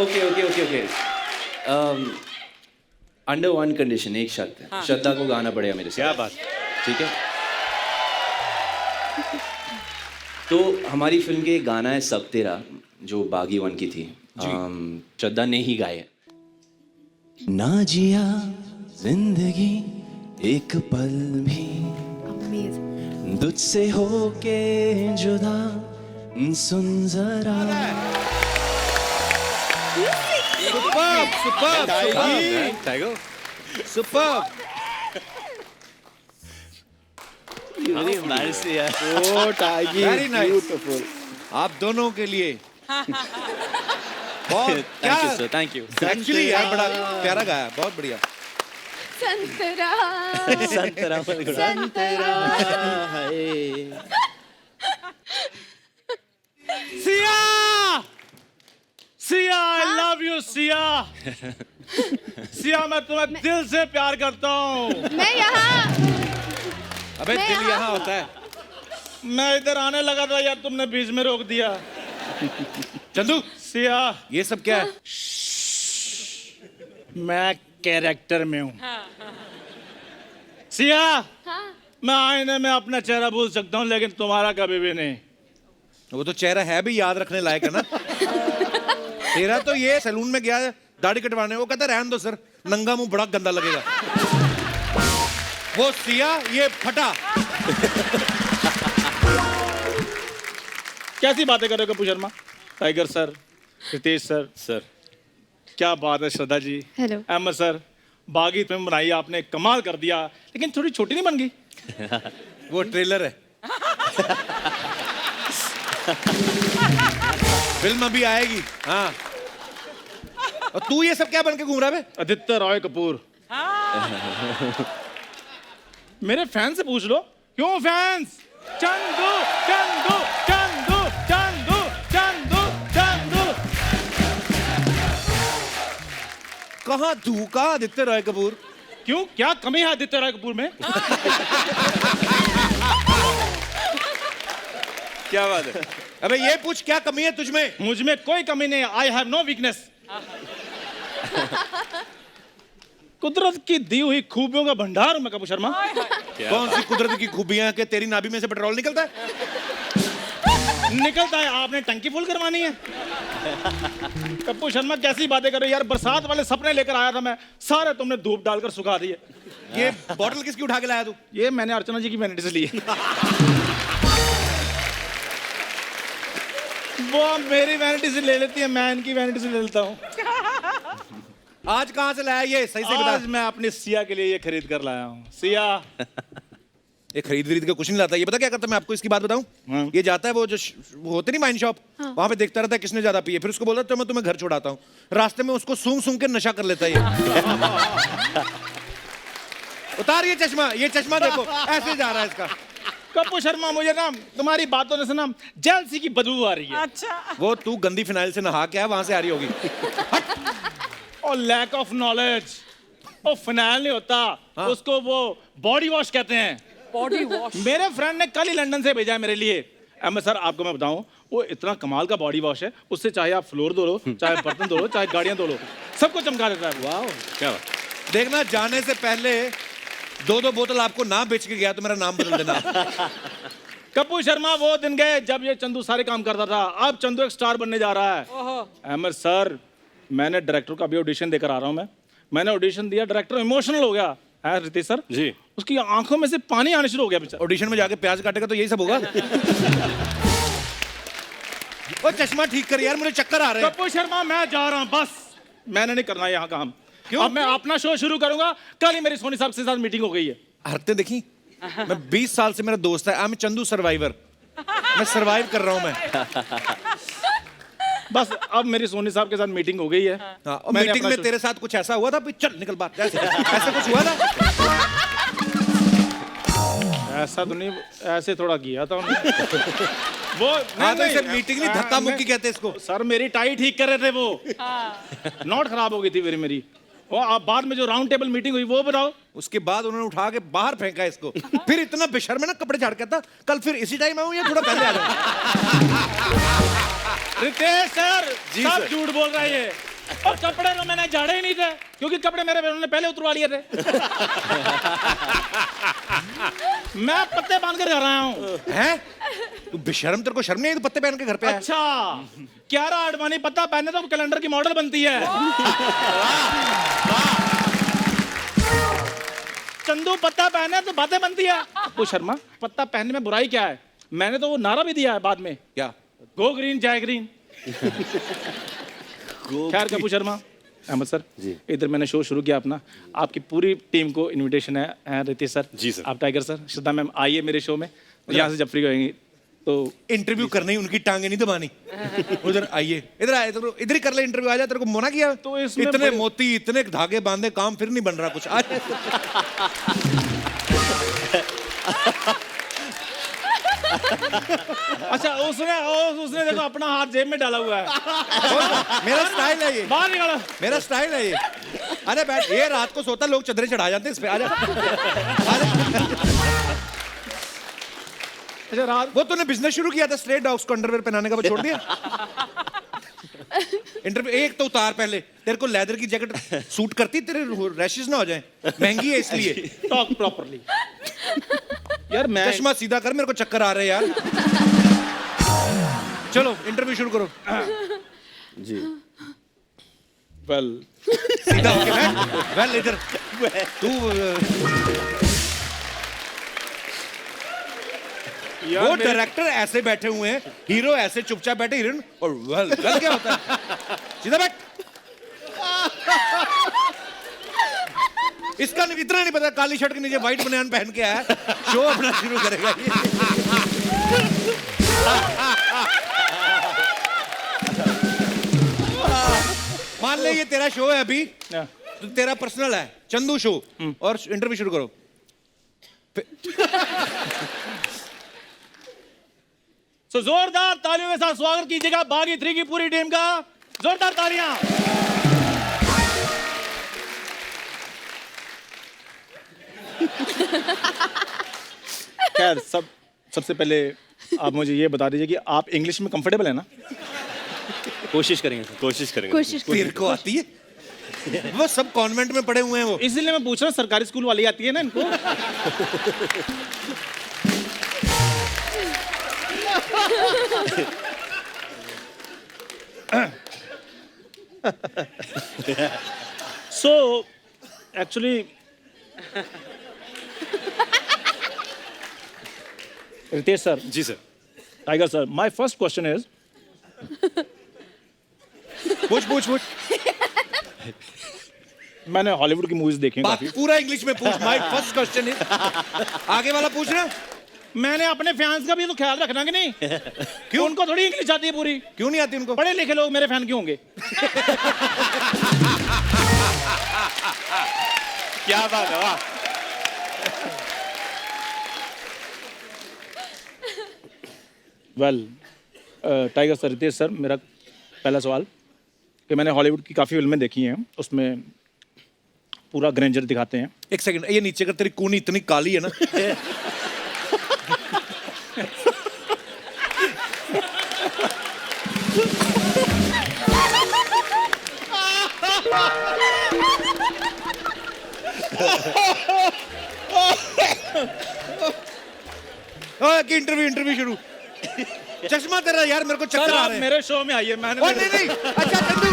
ओके. अंडर वन कंडीशन, एक शर्त है. श्रद्धा को गाना पड़ेगा मेरे साथ. क्या बात. ठीक है. तो हमारी फिल्म के गाना है सब तेरा, जो बागी 1 की थी. श्रद्धा ने ही गाए. ना जिया जिंदगी एक पल भी तुझसे होके जुदा, सुन जरा. टाइगर. सुपर्ब. Very embarrassing यार. Oh, Tiger, Very nice. beautiful. आप दोनों के लिए बहुत क्या Thank you, sir. Thank you. Actually यार बड़ा प्यारा गाया, बहुत बढ़िया। संतरा संतरा संतरा Siya Siya I love you Siya Siya मैं तुम्हें दिल से प्यार करता हूँ। मैं यहाँ अबे मैं दिल यहाँ यहाँ होता है। मैं इधर आने लगा था यार, तुमने बीच में रोक दिया। चंदू सिया ये सब क्या है? मैं कैरेक्टर में हूँ। सिया हाँ मैं आईने में अपना चेहरा भूल सकता हूँ लेकिन तुम्हारा कभी भी नहीं। वो तो चेहरा है भी याद रखने लायक है ना। तेरा तो ये सैलून में गया दाढ़ी कटवाने, वो कहता रहने दो सर, नंगा मुंह बड़ा गंदा लगेगा। वो सिया ये फटा। कैसी बातें कर रहे हो Kapoor Sharma? Tiger sir, Ritesh sir, sir क्या बात है Shraddha ji, hello Ahmed sir, Baaghi film बनाई आपने, कमाल कर दिया, लेकिन थोड़ी छोटी नहीं बन गई? वो ट्रेलर है। फिल्म अभी आएगी। हाँ और तू ये सब क्या बन के घूम रहा है बे? आदित्य रॉय कपूर। मेरे फैन से पूछ लो। क्यों फैंस? चंदू चंदू चंदू चंदू चंदू चंदू। कहाँ तू कहाँ आदित्य रॉय कपूर? क्यों, क्या कमी है आदित्य रॉय कपूर में? क्या बात है? अबे ये पूछ क्या कमी है तुझमें? मुझ में कोई कमी नहीं है। I have no weakness. कुदरत की दी हुई खूबियों का भंडार हूं मैं कपूर शर्मा। कौन सी कुदरत की खूबियां कि तेरी नाभि में से पेट्रोल निकलता है? निकलता है, आपने टंकी फुल करवानी है। कपूर शर्मा कैसी बातें कर रहे हो यार, बरसात वाले सपने लेकर आया था मैं, सारे तुमने धूप डालकर सुखा दिए। ये बॉटल किसकी उठा के लाया तू? ये मैंने अर्चना जी की वैनिटी से ली है। वो मेरी वैनिटी से ले लेती है, मैं इनकी वैनिटी से ले लेता हूँ। आज कहाँ से लाया ये? सही से बता। आज मैं अपनी सिया के लिए ये खरीद कर लाया हूँ। सिया ये खरीद वरीद का कुछ नहीं लाता। ये पता क्या करता है, मैं आपको इसकी बात बताऊं? हाँ। ये जाता है वो जो वो होते नहीं वाइन शॉप, वहां पे देखता रहता है किसने ज्यादा पिए, फिर उसको बोलता है तो मैं तुम्हें घर छोड़ाता हूँ। रास्ते में उसको सूंघ सूंघ के नशा कर लेता है ये। उतार ये चश्मा देखो ऐसे जा रहा है इसका। कपूर शर्मा मुझे ना तुम्हारी बातों से ना जेलसी की बदबू आ रही है। अच्छा। वो तू गंदी फिनाइल से नहा के आया, वहां से आ रही होगी। और लैक ऑफ नॉलेज। वो फिनाइल नहीं होता, हाँ। उसको वो बॉडी वॉश कहते हैं। बॉडी वॉश मेरे फ्रेंड ने कल ही लंदन से भेजा है मेरे लिए। अहमद सर आपको मैं बताऊं, वो इतना कमाल का बॉडी वॉश है, उससे चाहे आप फ्लोर धो लो, चाहे बर्तन धो लो, चाहे गाड़ियां धो लो, सबको चमका देता है। वाह क्या बात। देखना जाने से पहले 2-2 बोतल आपको ना बेच के गया तो मेरा नाम बदल देना। कपूर शर्मा वो दिन गए जब ये चंदू सारे काम करता था, अब चंदू एक स्टार बनने जा रहा है। अहमद सर मैंने डायरेक्टर का भी ऑडिशन देकर आ रहा हूं मैंने ऑडिशन दिया, डायरेक्टर इमोशनल हो गया है रितेश सर जी। उसकी आंखों में से पानी आने शुरू हो गया बेचारा। ऑडिशन में जाके प्याज काटेगा तो यही सब होगा। वो चश्मा ठीक कर यार, मुझे चक्कर आ रहे हैं। कपूर शर्मा मैं जा रहा हूं, बस मैंने नहीं करना यहाँ काम। क्यों? अब मैं अपना शो शुरू करूंगा। कल ही मेरी सोनी साहब के साथ मीटिंग हो गई है। हरते देखी, मैं 20 साल से मेरा दोस्त है, आई एम चंदू सर्वाइवर। मैं सर्वाइव कर रहा हूं मैं। बस अब मेरी सोनी साहब के साथ मीटिंग हो गई है। हाँ, और मीटिंग में तेरे साथ कुछ ऐसा हुआ था? चल निकल बाहर, ऐसा कुछ हुआ था? ऐसा तो नहीं, ऐसे थोड़ा किया था उन्होंने। वो हाँ तो इसे मीटिंग नहीं, धक्का मुक्की कहते हैं इसको। सर मेरी टाई ठीक कर रहे थे वो। नोट खराब हो गई थी मेरी। वो आप बाद में जो राउंड टेबल मीटिंग हुई वो बताओ। उसके बाद उन्होंने उठा के बाहर फेंका इसको। फिर इतना बेशर्म है ना, कपड़े झाड़ के था कल फिर इसी टाइम आऊं या थोड़ा पहले आ जाऊं? रितेश सर जी सब सर। झूठ बोल रहा है ये। और कपड़े तो मैंने झाड़े ही नहीं थे, क्योंकि कपड़े मेरे उन्होंने पहले उतरवा लिए थे। मैं पत्ते बांध कर घर आया हूँ। हैं? तू बेशर्म, तेरे को शर्म नहीं आई? तू पत्ते पहन के घर पे आया? अच्छा, कियारा आडवाणी पत्ता पहने तो कैलेंडर की मॉडल बनती है। चंदू पत्ता पहने तो बातें बनती है। वो शर्मा पत्ता पहनने में बुराई क्या है? मैंने तो वो नारा भी दिया है बाद में, क्या? गो ग्रीन जय ग्रीन। खैर कपूर शर्मा, अहमद सर इधर मैंने शो शुरू किया अपना, आपकी पूरी टीम को इनविटेशन है। रितेश सर जी सर। आप टाइगर सर, श्रद्धा मैम आइए मेरे शो में, यहाँ से जब फ्री होएंगी तो इंटरव्यू करनी, उनकी टांगे नहीं दबानी। उधर आइए, इधर आए, इधर ही कर ले इंटरव्यू, आ जा, तेरे को मना किया? तो इसमें इतने मोती, इतने धागे बांधे, काम फिर नहीं बन रहा कुछ। आज अच्छा, उसने देखो अपना हाथ जेब में डाला हुआ है। मेरा स्टाइल है ये, बाहर निकालो। मेरा स्टाइल है ये। अरे बैठ, ये रात को सोता, लोग चदरें चढ़ा जाते हैं इस पे। आजा। अच्छा, रात वो तूने बिजनेस शुरू किया था स्ट्रे डॉग्स को अंडरवेयर पहनाने का, वो छोड़ दिया? इंटरव्यू एक तो उतार पहले, तेरे को लेदर की जैकेट सूट करती, तेरे रैशेस ना हो जाएं, महंगी है इसलिए। Talk properly. यार मैं चश्मा सीधा कर, मेरे को चक्कर आ रहे हैं यार। चलो इंटरव्यू शुरू करो। जी। वेल सीधा होके बैठ। वेल इधर तू वो डायरेक्टर ऐसे बैठे हुए हैं, हीरो ऐसे चुपचाप बैठे, हीरोइन और वेल वेल क्या होता है? सीधा बैठ। इसका इतना नहीं पता, काली शर्ट के नीचे व्हाइट बनियान पहन के आया, शो अपना शुरू करेगा ये। मान ले ये तेरा शो है अभी, तो तेरा पर्सनल है, चंदू शो, और इंटरव्यू शुरू करो। सो जोरदार तालियों के साथ स्वागत कीजिएगा बागी 3 की पूरी टीम का। जोरदार तालियां। खैर, सबसे पहले आप मुझे ये बता दीजिए कि आप इंग्लिश में कंफर्टेबल है ना? कोशिश करेंगे सर, कोशिश करेंगे। तेरे को आती है? वो सब कॉन्वेंट में पढ़े हुए हैं वो। इसलिए मैं पूछ रहा हूँ, सरकारी स्कूल वाली आती है ना इनको? So, actually, Ritesh sir. जी sir. Tiger sir, my first question is, पूछ। मैंने हॉलीवुड की मूवीज देखी हैं बात काफी। पूरा इंग्लिश में पूछ। माय फर्स्ट क्वेश्चन इज, आगे वाला पूछ रहा। मैंने अपने फैंस का भी तो ख्याल रखना कि नहीं? क्यों? उनको थोड़ी इंग्लिश आती है पूरी। क्यों नहीं आती उनको? पढ़े लिखे लोग मेरे फैन क्यों होंगे? क्या बात है, वाह। Well, Tiger sir, Ritesh sir, मेरा पहला सवाल कि मैंने हॉलीवुड की काफ़ी फिल्में देखी हैं, उसमें पूरा ग्रेंजर दिखाते हैं। एक सेकंड, ये नीचे कर, तेरी कूनी इतनी काली है ना। कि इंटरव्यू शुरू। चश्मा तेरा यार, मेरे को चक्कर आ रहे हैं। मेरे शो में आइए। मैंने नहीं। अच्छा चंदू,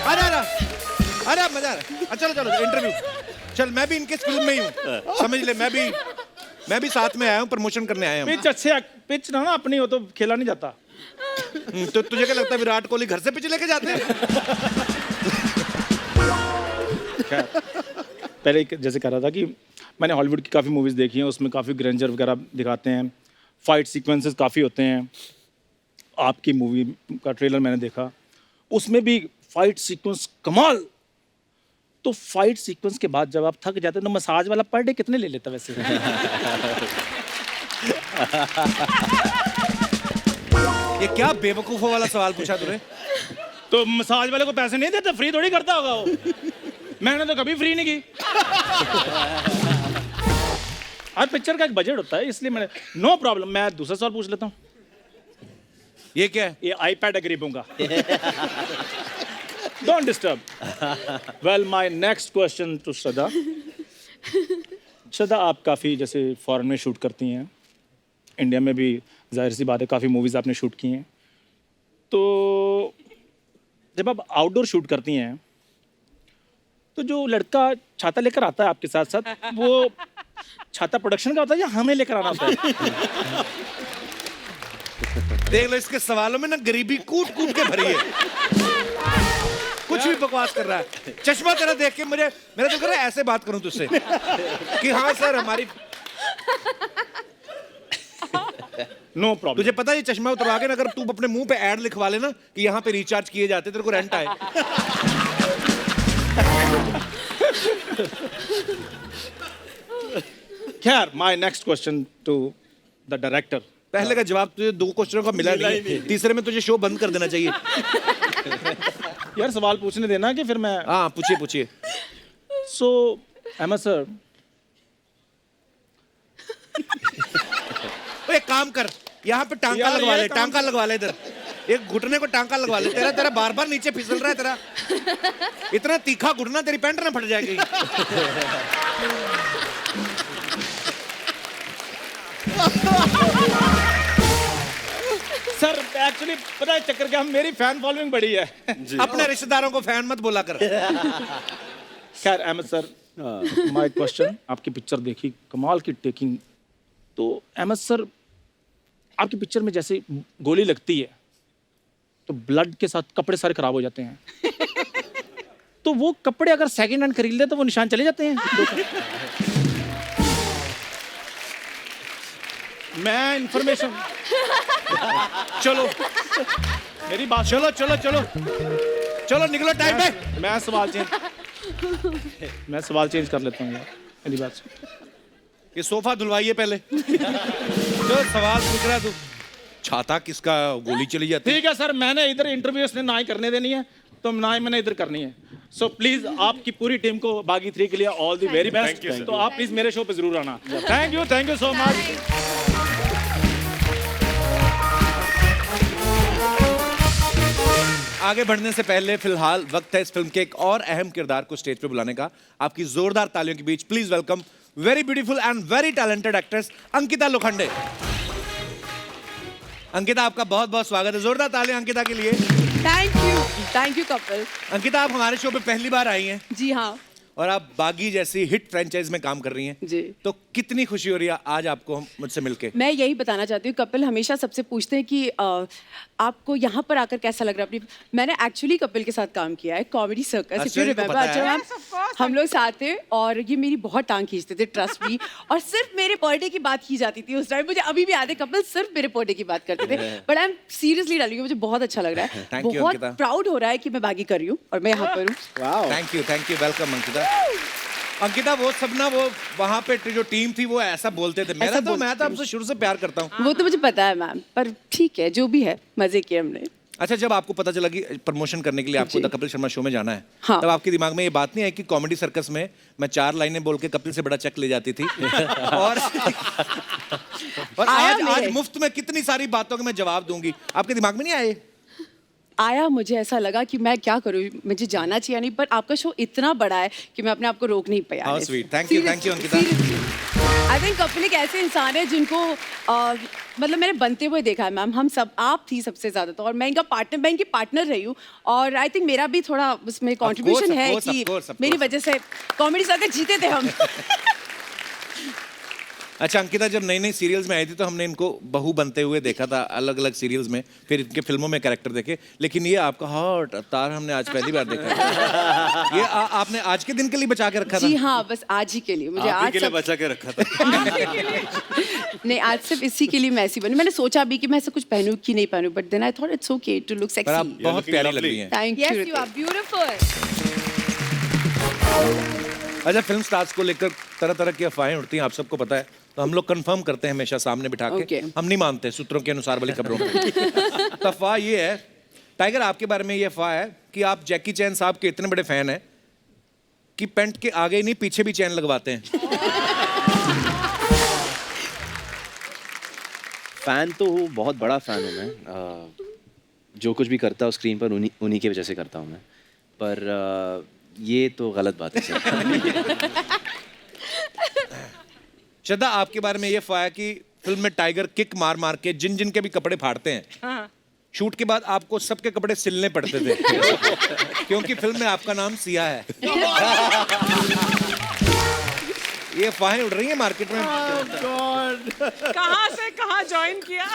आजा अरे मजा आ रहा है। चलो इंटरव्यू चल। मैं भी इनके फिल्म में ही हूँ, समझ ले। मैं भी साथ में आया हूँ, प्रमोशन करने आया हूँ। पिच ना अपनी हो तो खेला नहीं जाता। तो तुझे क्या लगता है विराट कोहली घर से पिच लेके जाते हैं? पहले जैसे कह रहा था कि मैंने हॉलीवुड की काफ़ी मूवीज़ देखी हैं, उसमें काफ़ी ग्रेंजर वगैरह दिखाते हैं, फाइट सीक्वेंसेस काफ़ी होते हैं। आपकी मूवी का ट्रेलर मैंने देखा, उसमें भी फाइट सीक्वेंस कमाल। तो फाइट सीक्वेंस के बाद जब आप थक जाते हैं तो मसाज वाला पर डे कितने ले लेता वैसे? ये क्या बेवकूफों वाला सवाल पूछा तूने? तो मसाज वाले को पैसे नहीं देते, फ्री थोड़ी करता होगा वो। मैंने तो कभी फ्री नहीं की। हर पिक्चर का एक बजट होता है, इसलिए मैंने नो प्रॉब्लम। मैं दूसरा सवाल पूछ लेता हूँ। ये क्या है? ये आईपैड गरीबों का। Don't disturb. Well, my next question to Shraddha. Shraddha, आप काफ़ी जैसे फॉरेन में शूट करती हैं, इंडिया में भी जाहिर सी बात है काफ़ी मूवीज़ आपने शूट की हैं। तो जब आप आउटडोर शूट करती हैं तो जो लड़का छाता लेकर आता है आपके साथ साथ, वो छाता प्रोडक्शन का होता है या हमें लेकर आना होता है? देख लो, इसके सवालों में ना गरीबी कूट कूट के भरी है। कुछ भी बकवास कर रहा है। चश्मा तेरा देख के मेरा तो कर रहा है ऐसे बात करूं तुझसे कि हाँ सर हमारी। No problem. तुझे पता है ये चश्मा उतरवा के ना अगर तू अपने मुंह पे ऐड लिखवा लेना कि यहाँ पे रिचार्ज किए जाते तेरे को रेंट आए। खैर my next question to the director. पहले का जवाब तुझे 2 क्वेश्चनों का मिला नहीं, तीसरे में तुझे शो बंद कर देना चाहिए। यार सवाल पूछने देना कि फिर मैं। हाँ पूछिए पूछिए। सो अहमद सर, एक काम कर, यहाँ पे टांका लगवा ले, टांका लगवा ले इधर, एक घुटने को टांका लगवा ले। तेरा बार बार नीचे फिसल रहा है तेरा, इतना तीखा घुटना तेरी पैंट ना फट जाएगी। सर एक्चुअली पता है चक्कर क्या, मेरी फैन फॉलोइंग बड़ी है। अपने रिश्तेदारों को फैन मत बोला कर। खैर अहमद सर, माय क्वेश्चन, आपकी पिक्चर देखी, कमाल की टेकिंग। तो अहमद सर, आपकी पिक्चर में जैसे गोली लगती है तो ब्लड के साथ कपड़े सारे खराब हो जाते हैं। तो वो कपड़े अगर सेकंड हैंड खरीद ले तो वो निशान चले जाते हैं। मैं इंफॉर्मेशन, चलो मेरी बात, चलो चलो चलो चलो निकलो टाइम पे। मैं सवाल चेंज कर लेता हूँ यार, मेरी बात सुन। ये सोफा धुलवाइए पहले। जो सवाल पूछ रहा तू, छाता किसका, गोली चली जाती। ठीक है सर, मैंने इधर इंटरव्यू इसने ना ही करने देनी है तो ना ही मैंने इधर करनी है। सो प्लीज आपकी पूरी टीम को बागी 3 के लिए ऑल द वेरी बेस्ट। तो आप प्लीज मेरे शो पे जरूर आना। Thank you so much. आगे बढ़ने से पहले फिलहाल वक्त है इस फिल्म के एक और अहम किरदार को स्टेज पे बुलाने का। आपकी जोरदार तालियों के बीच please welcome very beautiful and very talented actress Ankita Lokhande. Ankita, आपका बहुत बहुत स्वागत है। जोरदार तालियां अंकिता के लिए। Thank you Kapil. अंकिता, आप हमारे शो पे पहली बार आई हैं। जी हाँ। और आप बागी जैसी हिट फ्रेंचाइज में काम कर रही हैं। जी। तो कितनी खुशी हो रही है आज आपको मुझसे मिलके। मैं यही बताना चाहती हूँ, कपिल हमेशा सबसे पूछते हैं कि आपको यहाँ पर आकर कैसा लग रहा है। अपनी मैंने एक्चुअली कपिल के साथ काम किया है, comedy circus, if you remember. अच्छा मैम, हम लोग साथ थे और ये मेरी बहुत टांग खींचते थे, ट्रस्ट मी। और सिर्फ मेरे बर्थडे की बात की जाती थी उस टाइम। मुझे अभी भी याद है, कपिल सिर्फ मेरे बर्थडे की बात करते थे। बट आई एम सीरियसली डालिंग, मुझे बहुत अच्छा लग रहा है, बहुत प्राउड हो रहा है कि मैं बागी कर रही हूँ और मैं यहाँ पर हूँ। Thank you, welcome Ankita. Ankita, वो सब ना, वो वहाँ पे जो टीम थी वो ऐसा बोलते थे। मैं तो आपसे शुरू से प्यार करता हूँ। वो तो मुझे पता है मैम, पर ठीक है, जो भी है, मजे किए हमने। अच्छा, जब आपको पता चला कि प्रमोशन करने के लिए आपको द कपिल शर्मा शो में जाना है, हाँ। तब आपके दिमाग में ये बात नहीं आई कि कॉमेडी सर्कस में मैं 4 लाइनें बोल के कपिल से बड़ा चेक ले जाती थी और आज मुफ्त में कितनी सारी बातों के मैं जवाब दूंगी, आपके दिमाग में नहीं आए? आया, मुझे ऐसा लगा कि मैं क्या करूँ, मुझे जाना चाहिए नहीं, पर आपका शो इतना बड़ा है कि मैं अपने आप को रोक नहीं पाया। How sweet. Thank you Ankita. I think Kapil एक ऐसे इंसान है जिनको मतलब मैंने बनते हुए देखा है मैम। हम सब, आप थी सबसे ज्यादा तो, और मैं इनका पार्टनर, मैं इनकी पार्टनर रही हूँ। और आई थिंक मेरा भी थोड़ा उसमें कॉन्ट्रीब्यूशन है कि मेरी वजह से कॉमेडी सर्कस जीते थे हम। अच्छा अंकिता, जब नई नई सीरियल्स में आई थी तो हमने इनको बहू बनते हुए देखा था अलग अलग सीरियल्स में, फिर इनके फिल्मों में कैरेक्टर देखे, लेकिन ये आपका हॉट अवतार हमने आज पहली बार देखा। ये आपने आज के दिन के लिए बचा के रखा था? जी हाँ, बस आज ही के लिए। मुझे आज के लिए बचा के रखा था। नहीं, आज सिर्फ इसी के लिए मैं ऐसी बनी। मैंने सोचा भी कि मैं ऐसा कुछ पहनूं कि नहीं पहनूं, but then I thought it's okay to look sexy. पर आप बहुत प्यारी लग रही हैं। Thank you. You are beautiful. अच्छा, फिल्म स्टार्स को लेकर तरह तरह की अफवाहें उड़ती हैं, आप सबको पता है, तो हम लोग कंफर्म करते हैं हमेशा सामने बिठा के। हम नहीं मानते सूत्रों के अनुसार वाली खबरों में। तो अफवाह ये है, टाइगर आपके बारे में ये अफवाह है कि आप जैकी चैन साहब के इतने बड़े फैन हैं कि पैंट के आगे ही नहीं पीछे भी चैन लगवाते हैं। फैन तो हूँ, बहुत बड़ा फैन हूँ मैं। जो कुछ भी करता हूँ स्क्रीन पर उन्हीं की वजह से करता हूँ मैं, पर ये तो गलत बात है सर। श्रद्धा, आपके बारे में ये अफवाह है कि फिल्म में टाइगर किक मार मार के जिन जिन के भी कपड़े फाड़ते हैं, शूट के बाद आपको सबके कपड़े सिलने पड़ते थे क्योंकि फिल्म में आपका नाम सिया है। ये अफवाहें उड़ रही हैं मार्केट में। कहाँ से कहाँ ज्वाइन किया?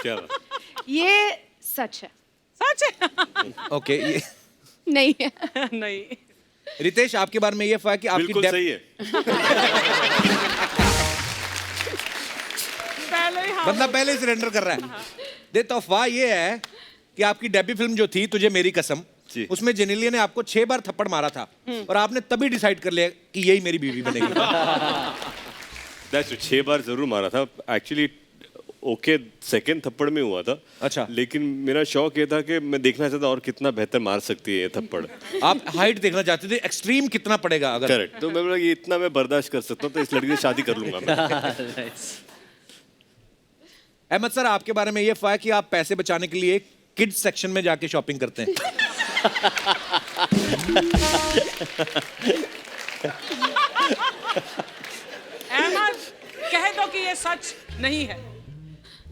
ये सच है। सच है? ओके, ये नहीं है। नहीं। रितेश, आपके बारे में ये अफवाह कि आपकी बिल्कुल सही है। पहले ही बंदा पहले सरेंडर कर रहा है। दे तो अफवाह ये है कि आपकी डेब्यू फिल्म जो थी तुझे मेरी कसम, उसमें जेनेलिया ने आपको 6 बार थप्पड़ मारा था और आपने तभी डिसाइड कर लिया कि यही मेरी बीवी बनेगी। दैट्स 6 बार जरूर मारा था एक्चुअली। ओके सेकंड थप्पड़ में हुआ था। अच्छा। लेकिन मेरा शौक ये था कि मैं देखना चाहता और कितना बेहतर मार सकती है ये थप्पड़। आप हाइट देखना चाहते थे, एक्सट्रीम कितना पड़ेगा अगर। करेक्ट। तो मैं बोला ये इतना मैं बर्दाश्त कर सकता हूँ तो इस लड़की से शादी कर लूंगा मैं। अहमद सर, आपके बारे में ये अफवाह है कि आप पैसे बचाने के लिए किड्स सेक्शन में जाके शॉपिंग करते हैं। अहमद, कह दो कि ये सच नहीं है।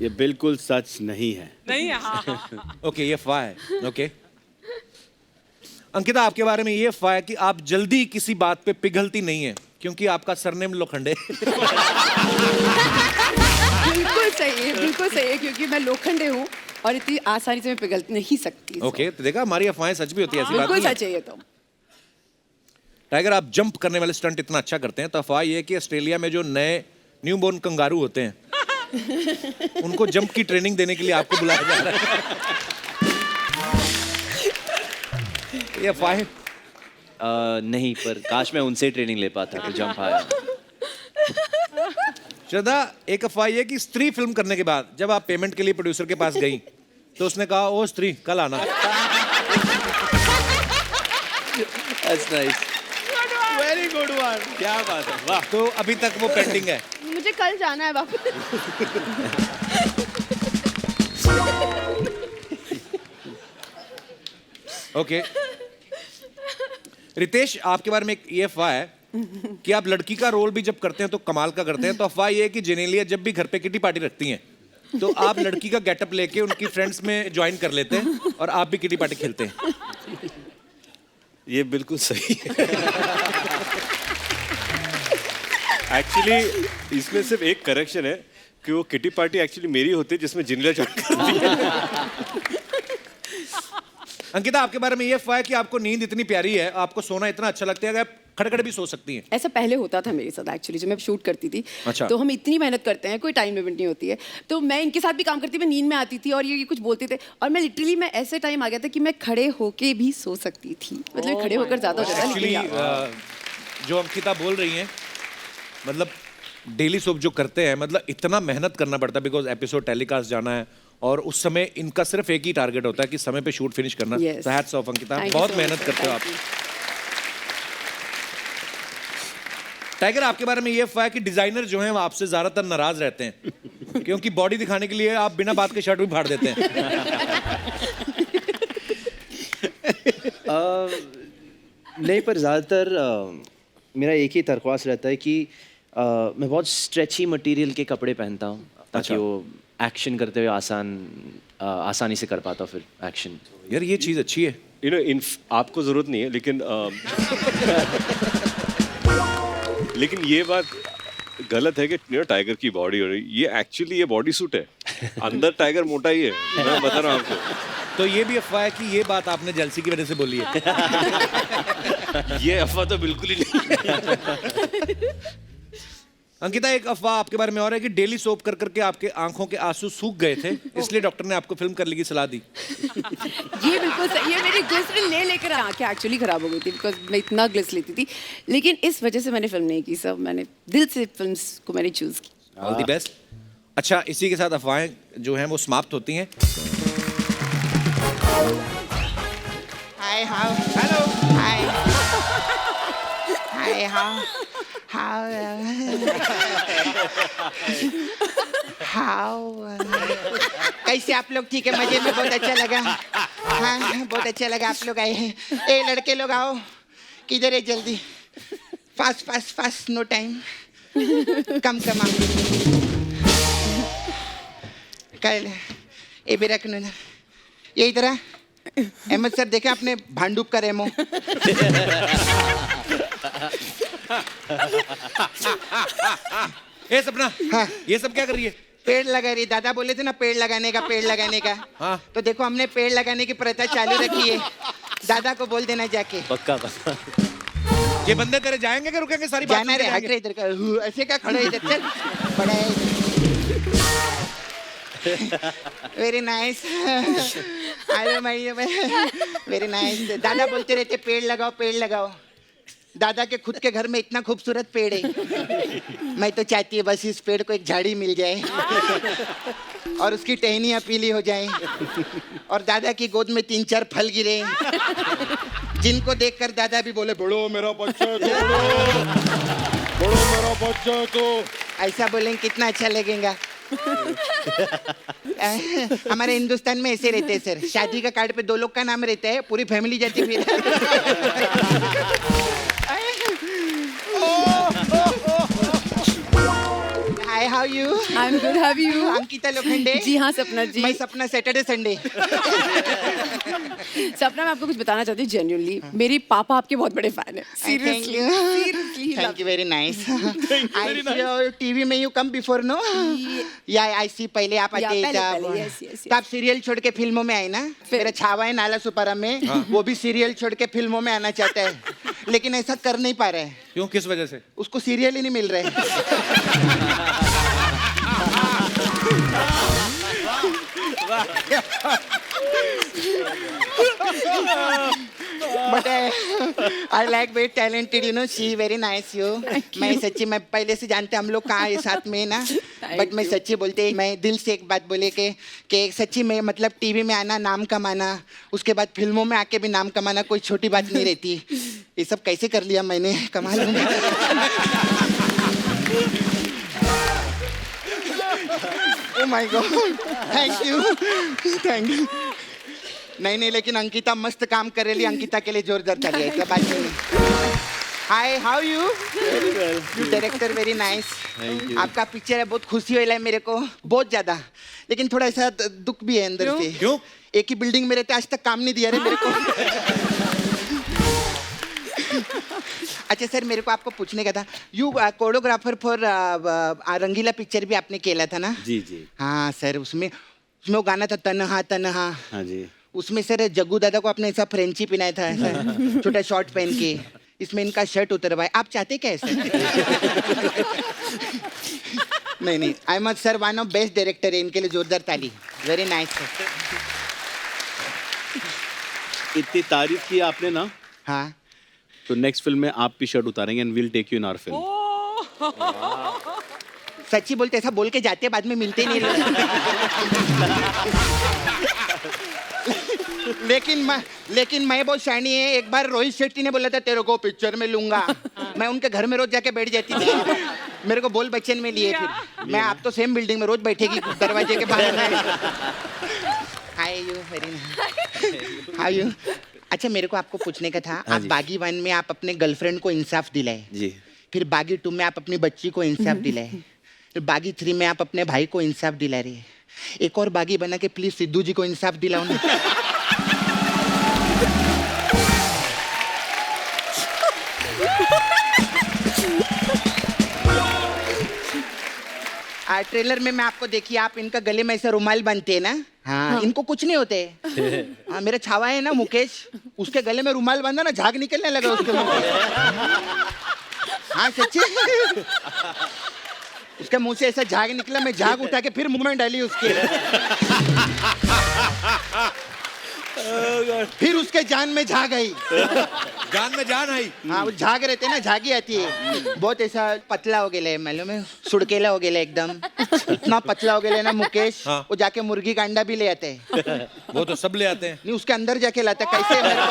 ये बिल्कुल सच नहीं है। नहीं है, हाँ, हाँ। ओके, ये अफवाह है। ओके अंकिता, आपके बारे में ये अफवाह है कि आप जल्दी किसी बात पे पिघलती नहीं है क्योंकि आपका सरनेम लोखंडे। बिल्कुल सही है, बिल्कुल सही है, क्योंकि मैं लोखंडे हूँ और इतनी आसानी से मैं पिघल नहीं सकती। ओके, तो देखा हमारी अफवाहें सच भी होती है, ऐसी बात बिल्कुल नहीं है। सच है ये तो। टाइगर, आप जंप करने वाले स्टंट इतना अच्छा करते हैं, तो अफवाह ये है कि ऑस्ट्रेलिया में जो नए न्यूबॉर्न कंगारू होते हैं उनको जंप की ट्रेनिंग देने के लिए आपको बुलाया जा रहा है। ये अफवाह नहीं, पर काश मैं उनसे ट्रेनिंग ले पाता तो जंप आया। श्रद्धा, एक अफवाह ये कि स्त्री फिल्म करने के बाद जब आप पेमेंट के लिए प्रोड्यूसर के पास गई तो उसने कहा ओ स्त्री कल आना। That's nice. Very good one. क्या बात है, वाह। तो अभी तक वो पेंडिंग है। मुझे कल जाना है वापस। ओके रितेश, आपके बारे में एक ये अफवाह है कि आप लड़की का रोल भी जब करते हैं तो कमाल का करते हैं। तो अफवाह ये है कि जेनेलिया जब भी घर पे किटी पार्टी रखती हैं तो आप लड़की का गेटअप लेके उनकी फ्रेंड्स में ज्वाइन कर लेते हैं और आप भी किटी पार्टी खेलते हैं। ये बिल्कुल सही है। एक्चुअली इसमें सिर्फ एक करेक्शन है कि वो किटी पार्टी एक्चुअली मेरी होती है जिसमें जिनला ज्वाइन करती है। अंकिता, आपके बारे में ये अफवाह है कि आपको नींद इतनी प्यारी है, आपको सोना इतना अच्छा लगता है कि आप खड़खड़ भी सो सकती हैं। ऐसा पहले होता था मेरे साथ एक्चुअली, जब मैं शूट करती थी। अच्छा। तो हम इतनी मेहनत करते हैं, कोई टाइम लिमिट नहीं होती है, तो मैं इनके साथ भी काम करती, मैं नींद में आती थी और ये कुछ बोलते थे और मैं लिटरली मैं ऐसे टाइम आ गया था कि मैं खड़े होके भी सो सकती थी। मतलब खड़े होकर ज्यादा होता था। एक्चुअली जो अंकिता बोल रही हैं, मतलब डेली सोप जो करते हैं, मतलब इतना मेहनत करना पड़ता है बिकॉज एपिसोड टेलीकास्ट जाना है और उस समय इनका सिर्फ एक ही टारगेट होता है कि समय पे शूट फिनिश करना। Yes. तो hats off Ankita, Thank you बहुत so मेहनत much. करते हो आप। टाइगर, आपके बारे में ये अफवाह है कि डिजाइनर जो हैं वो आपसे ज्यादातर नाराज रहते हैं क्योंकि बॉडी दिखाने के लिए आप बिना बात के शर्ट भी फाड़ देते हैं। नहीं, पर ज़्यादातर मेरा एक ही तरख्वास्त रहता है कि मैं बहुत स्ट्रेची मटेरियल के कपड़े पहनता हूँ ताकि अच्छा। वो एक्शन करते हुए आसानी से कर पाता हूँ फिर एक्शन। यार ये चीज़ अच्छी है। यू नो आपको जरूरत नहीं है लेकिन लेकिन ये बात गलत है कि टाइगर की बॉडी हो रही, ये एक्चुअली ये बॉडी सूट है, अंदर टाइगर मोटा ही है, मैं बता रहा हूँ आपको। तो ये भी अफवाह है कि ये बात आपने जेलसी की वजह से बोली है। ये अफवाह तो बिल्कुल ही नहीं। अंकिता, एक अफवाह आपके बारे में और है कि डेली सोप कर करके आपके आंखों के आंसू सूख गए थे, इसलिए डॉक्टर ने आपको फिल्म करने की सलाह दी। ये बिल्कुल सही, ये मेरी ग्लिसरीन ले लेकर आंखें एक्चुअली खराब हो गई थी बिकॉज मैं इतना ग्लिस लेती थी, लेकिन इस वजह से मैंने फिल्म नहीं की। सब मैंने दिल से फिल्म्स को मैंने चूज की। All the best. अच्छा, इसी के साथ अफवाहें जो हैं वो समाप्त होती हैं। Hi, how? Hello. Hi. Hi, how? How? How? कैसे आप लोग? ठीक है, मजे में, बहुत अच्छा लगा। हाँ, बहुत अच्छा लगा आप लोग आए हैं। ए लड़के लोग आओ, किधर है जल्दी? Fast fast fast, no time. Come come आओ। कल ए भी रख लो ना। ये इधर आ। अहमद सर, देखे आपने भांडुप का रेमो? ए सपना, हाँ। ये सब क्या कर रही है? पेड़ लगा रही। दादा बोले थे ना पेड़ लगाने का, पेड़ लगाने का। हाँ। तो देखो हमने पेड़ लगाने की प्रथा चालू रखी है। दादा को बोल देना जाके। पक्का। ये बंदे तेरे जाएंगे कि रुकेंगे? सारी बात जाना रे, हट रे इधर का। ऐसे क्या खड़े इधर? चल बड़ा है। Very nice. अरे मैं वेरी नाइस। दादा बोलते रहते पेड़ लगाओ पेड़ लगाओ। दादा के खुद के घर में इतना खूबसूरत पेड़ है, मैं तो चाहती है बस इस पेड़ को एक झाड़ी मिल जाए और उसकी टहनियाँ पीली हो जाएं और दादा की गोद में 3-4 फल गिरे जिनको देखकर दादा भी बोले बड़ो मेरा बच्चा है तो बड़ो मेरा बच्चा है तो। ऐसा बोलेंगे कितना अच्छा लगेगा। हमारे हिंदुस्तान में ऐसे रहते हैं सर, शादी का कार्ड पे 2 लोग का नाम रहता है, पूरी फैमिली जाती फिर। Hi, how are you? I'm good, how are you? Ankita Lokhande. जी हाँ सपना जी। मैं सपना सैटरडे संडे। सपना मैं आपको कुछ बताना चाहती हूँ जेन्युइनली, मेरे पापा आपके बहुत बड़े फैन हैं। Seriously, thank you, very nice. I see TV में you come before, no? या I see पहले आप आते थे तब सीरियल छोड़ के फिल्मों में आए ना। मेरा छावा है नाला सुपारा में, वो भी सीरियल छोड़ के फिल्मों में आना चाहता है, लेकिन ऐसा कर नहीं पा रहा है। क्यों, किस वजह से? उसको सीरियल ही नहीं मिल रहे। But I like very talented, you know. She very nice, you. मैं सच्ची मैं पहले से जानते हम लोग कहाँ है साथ में ना, बट मैं सच्ची बोलते मैं दिल से एक बात बोले कि सच्ची में मतलब टीवी में आना नाम कमाना, उसके बाद फिल्मों में आके भी नाम कमाना कोई छोटी बात नहीं रहती। ये सब कैसे कर लिया मैंने, कमाल। Oh my God, thank you, thank you. नहीं लेकिन अंकिता मस्त काम कर रही है, अंकिता के लिए जोरदार ताली है, क्या बात नहीं। Hi, how you? Very well. You director very nice. आपका पिक्चर है, बहुत खुशी हो रहा है मेरे को, बहुत ज्यादा, लेकिन थोड़ा ऐसा दुख भी है अंदर से। क्यों? एक ही बिल्डिंग में रहते, आज तक काम नहीं दिया रे मेरे को। अच्छा सर, मेरे को आपको पूछने का था, you choreographer for Rangeela picture भी आपने किया था ना? जी जी। हाँ सर, उसमें वो गाना था तन्हा तन्हा। हाँ जी। उसमें सर जग्गू दादा को आपने ऐसा फ्रेंची पहनाया था, ऐसा छोटा शॉर्ट पहन के, इसमें इनका शर्ट उतरवाए, आप चाहते क्या ऐसा? नहीं, I am sir one of best director है, इनके लिए जोरदार ताली। Very nice sir. इतनी तारीफ की आपने ना, हाँ, तो नेक्स्ट फिल्म में आप भी शर्ट उतारेंगे and will take you in our film. सच्ची बोलते ऐसा बोल के जाते बाद में मिलते नहीं लेकिन मैं बहुत शानी है। एक बार रोहित शेट्टी ने बोला था तेरे को पिक्चर में लूंगा, मैं उनके घर में रोज जाके बैठ जाती थी, मेरे को बोल बच्चन में लिए, फिर मैं आप तो सेम बिल्डिंग में रोज बैठेगी दरवाजे के बाहर। Hi you, very nice, how you? अच्छा, मेरे को आपको पूछने का था, आप बागी 1 में आप अपने गर्लफ्रेंड को इंसाफ दिलाए जी, फिर बागी 2 में आप अपनी बच्ची को इंसाफ दिलाए, फिर बागी 3 में आप अपने भाई को इंसाफ दिला रहे हैं। एक और बागी बना के प्लीज सिद्धू जी को इंसाफ दिलाओ ना। ट्रेलर में मैं आपको देखिए, आप इनका गले में ऐसा रुमाल बांधते हैं ना। हाँ, इनको कुछ नहीं होते। हाँ, मेरा छावा है ना मुकेश, उसके गले में रुमाल बांधा ना, झाग निकलने लगा उसके मुंह से। हाँ सच्ची, उसके मुंह से ऐसा झाग निकला, मैं झाग उठा के फिर मुंह में डाली उसके। फिर उसके जान में झाग आई। जान में जान आई। हाँ, वो झाग रहते ना, झागी आती है। बहुत ऐसा पतला हो गया है, मालूम है, सुड़केला हो गया एकदम, इतना पतला हो गया ना मुकेश। हाँ। वो जाके मुर्गी का अंडा भी ले आते हैं। वो तो सब ले आते हैं। नहीं, उसके अंदर जाके लाता है। कैसे है मेरे को?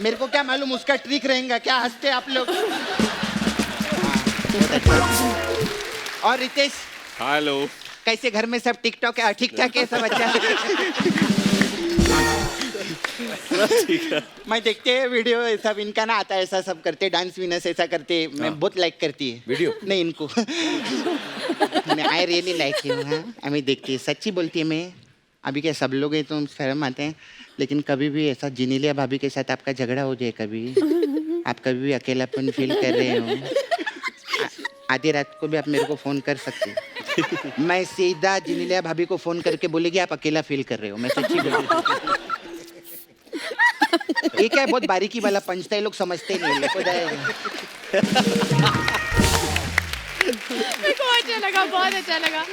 मेरे को क्या मालूम उसका ट्रिक रहेगा, क्या हंसते आप लोग। और रितेश, हेलो, कैसे घर में सब टिकटॉक है, ठीक ठाक है सब? अच्छा, मैं देखते हैं वीडियो, सब इनका ना आता है, ऐसा सब करते, डांस विनस ऐसा करते, मैं बहुत लाइक करती है वीडियो। नहीं इनको, मैं आई रियली लाइक यू। हाँ, हमें देखती है, सच्ची बोलती है। मैं अभी क्या सब लोग हैं तो शर्म आते हैं, लेकिन कभी भी ऐसा जिनीलिया भाभी के साथ आपका झगड़ा हो जाए, कभी आप कभी भी अकेलापन फील कर रहे हो, आधी रात को भी आप मेरे को फ़ोन कर सकते हैं। मैं सीधा जिनीलिया भाभी को फ़ोन करके बोलेगी आप अकेला फील कर रहे हो। मैं सच्ची बोलूँ। ये क्या है, बहुत बारीकी वाला पंच था, ये लोग समझते नहीं है, खुदा है। मेरे को अच्छा लगा, बहुत अच्छा लगा,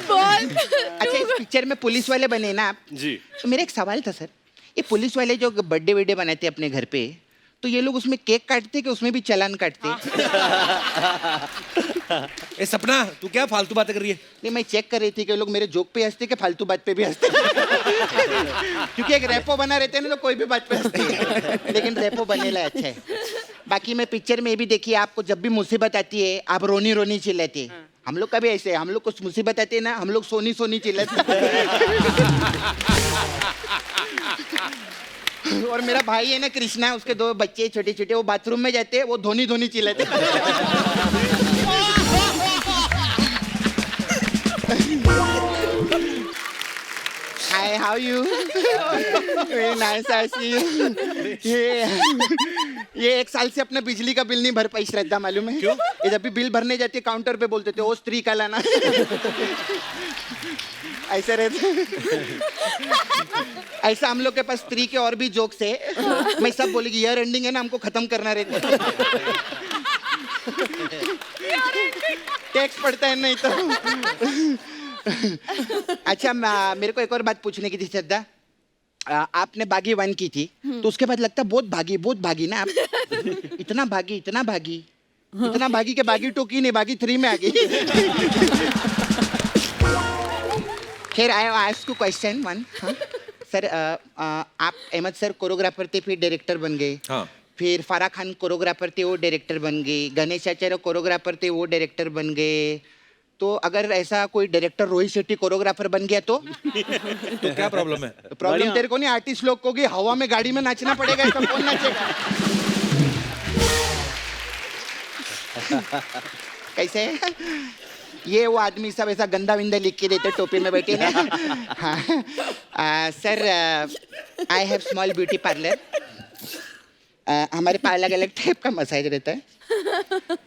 बहुत। अच्छा, इस पिक्चर में पुलिस वाले बने ना आप? जी। तो मेरा एक सवाल था सर, ये पुलिस वाले जो बर्थडे वर्डे बनाते हैं अपने घर पे, तो ये लोग उसमें केक काटते कि उसमें भी चालान काटते? ए सपना, तू क्या फालतू बातें कर रही है? नहीं, मैं चेक कर रही थी कि लोग मेरे जोक पे हंसते कि फालतू बात पे भी हंसते। क्योंकि एक रेपो बना रहते हैं ना, तो कोई भी बात पे हंसते हैं, लेकिन रेपो बनेला अच्छा है। बाकी मैं पिक्चर में भी देखिए, आपको जब भी मुसीबत आती है आप रोनी रोनी चिल्लाते हैं। हम लोग का भी ऐसे है, हम लोग कुछ मुसीबत आती है ना, हम लोग सोनी सोनी चिल्लाते और मेरा भाई है ना कृष्णा, उसके 2 बच्चे छोटे छोटे, वो बाथरूम में जाते हैं, वो धोनी धोनी चिल्लाते। Hi, how are you? Very nice, I see you. ये 1 साल से अपना बिजली का बिल नहीं भर पाई श्रद्धा, मालूम है? क्यों? ये जब भी बिल भरने जाती है काउंटर पे बोलते थे ओ स्त्री का लाना। ऐसा रहता, ऐसा हम लोग के पास स्त्री के और भी जोक्स है। मैं सब बोलेगी ईयर एंडिंग है ना, हमको खत्म करना रहता है। टैक्स पड़ता है नहीं तो। अच्छा, मेरे को एक और बात पूछने की थी श्रद्धा, आपने बागी 1 की थी, तो उसके बाद लगता बहुत भागी ना आप। इतना भागी इतना भागी कि बागी 2 की नहीं, बागी 3 में आ गई। खैर, I ask you question 1। Sir, आप अहमद सर कोरियोग्राफर थे, फिर डायरेक्टर बन गए। हाँ। फिर फारा खान कोरियोग्राफर थे, वो डायरेक्टर बन गए। गणेश आचार्य कोरियोग्राफर थे, वो डायरेक्टर बन गए। तो अगर ऐसा कोई डायरेक्टर रोहित शेट्टी कोरियोग्राफर बन गया तो क्या प्रॉब्लम है? प्रॉब्लम तेरे को नहीं, आर्टिस्ट लोग को कि हवा में गाड़ी में नाचना पड़ेगा, ऐसा कौन नाचेगा? कैसे? ये वो आदमी सब ऐसा गंदा विंदा लिख के देते टोपी में बैठे ना। हाँ। Sir, I have small beauty parlour. हमारे पास अलग अलग टाइप का मसाज रहता है।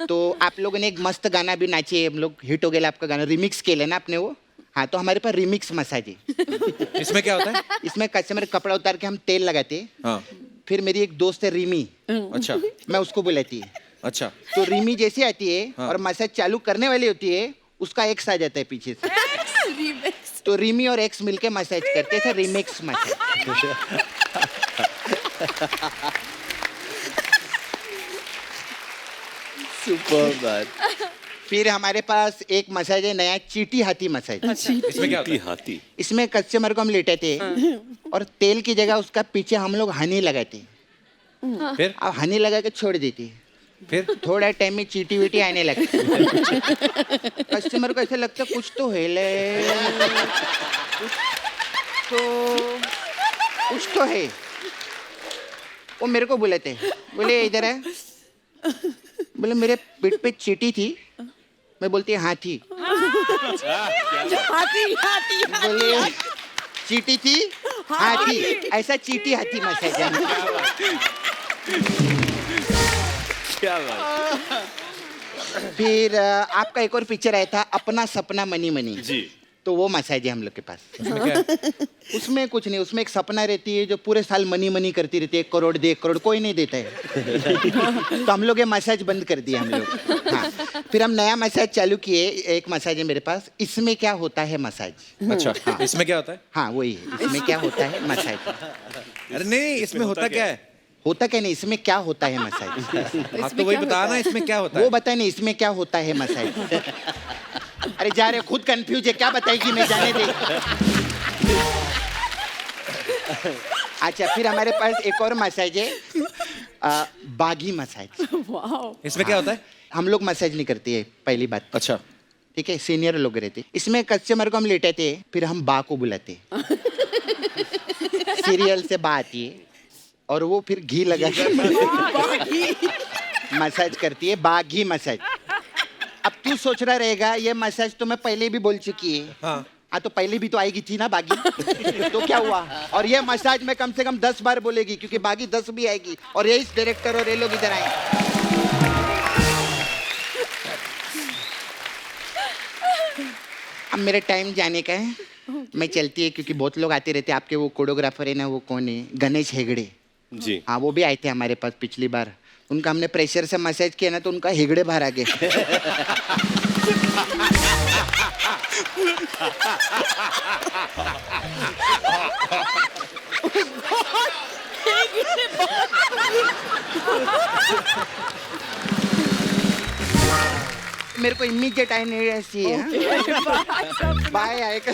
तो आप लोगों ने एक मस्त गाना भी नाचे, हम लोग हिट हो गया आपका गाना, रिमिक्स किया ना आपने वो। हाँ, तो हमारे पास रिमिक्स मसाज है। इसमें क्या होता है? इसमें कस्टमर कपड़ा उतार के हम तेल लगाते हैं। हाँ। फिर मेरी एक दोस्त है रीमी, अच्छा, मैं उसको बुलाती है। अच्छा, तो रीमी जैसी आती है हाँ। और मसाज चालू करने वाली होती है, उसका एक्स आ जाता है पीछे से। तो रीमी और एक्स मिलके मसाज करते थे, रिमिक्स मसाज। सुपर बात। फिर हमारे पास एक मसाज है नया, चीटी हाथी मसाज। इसमें क्या होता है? हाथी। इसमें कस्टमर को हम लेटाते और तेल की जगह उसका पीछे हम लोग हनी लगाते। फिर अब हनी लगा के छोड़ देती, फिर थोड़ा टाइम में चीटी वीटी आने लगती। कस्टमर को ऐसा लगता कुछ तो है ले, कुछ तो है। वो मेरे को बुलाते, बोले इधर है, बोले मेरे पेट पे चीटी थी। मैं बोलती हाँ थी। बोले चीटी थी? हाँ थी। ऐसा चीटी हाथी मसाज है। क्या बात। फिर आपका एक और पिक्चर आया था, अपना सपना मनी मनी जी। तो वो मसाज है हम लोग के पास। इसमें क्या है? उसमें कुछ नहीं, उसमें एक सपना रहती है जो पूरे साल मनी मनी करती रहती है, 1 करोड़ दे 1 करोड़, कोई नहीं देता है। तो हम लोग ये मसाज बंद कर दिया हम लोग। हाँ। फिर हम नया मसाज चालू किए, एक मसाज है मेरे पास, इसमें क्या होता है मसाज। अच्छा, हाँ। इसमें क्या होता है? हाँ वही है, इसमें क्या होता है मसाज। अरे नहीं, इसमें होता क्या है? होता क्या नहीं, इसमें क्या होता है मसाज। आप तो वही बता ना, इसमें क्या होता है? वो बताए नहीं, इसमें क्या होता है मसाज। अरे जा रहे, खुद कंफ्यूज है, क्या बताएगी, मैं जाने दे। अच्छा, फिर हमारे पास एक और मसाज है, बागी मसाज। इसमें क्या होता है? हम लोग मसाज नहीं करते है, पहली बात। अच्छा, ठीक है, सीनियर लोग रहते। इसमें कस्टमर को हम लेटाते, फिर हम बा को बुलाते। सीरियल से बा आती है और वो फिर घी लगा के मसाज करती है, बागी मसाज। अब तू सोच रहा रहेगा ये मसाज तो मैं पहले भी बोल चुकी है। हाँ, तो पहले भी तो आएगी थी ना बागी। तो क्या हुआ? और ये मसाज में कम से कम 10 बार बोलेगी, क्योंकि बागी 10 भी आएगी और ये इस डायरेक्टर और ये लोग इधर आए। अब मेरे टाइम जाने का है, मैं चलती है, क्योंकि बहुत लोग आते रहते हैं। आपके वो कोरियोग्राफर है ना, वो कौन है? गणेश हेगड़े। जी हाँ वो भी आए थे हमारे पास पिछली बार। उनका हमने प्रेशर से मसाज किया ना तो उनका हिगड़े बाहर आ गए। मेरे को इमीडिएट आने ऐसी है। बाय आएगा।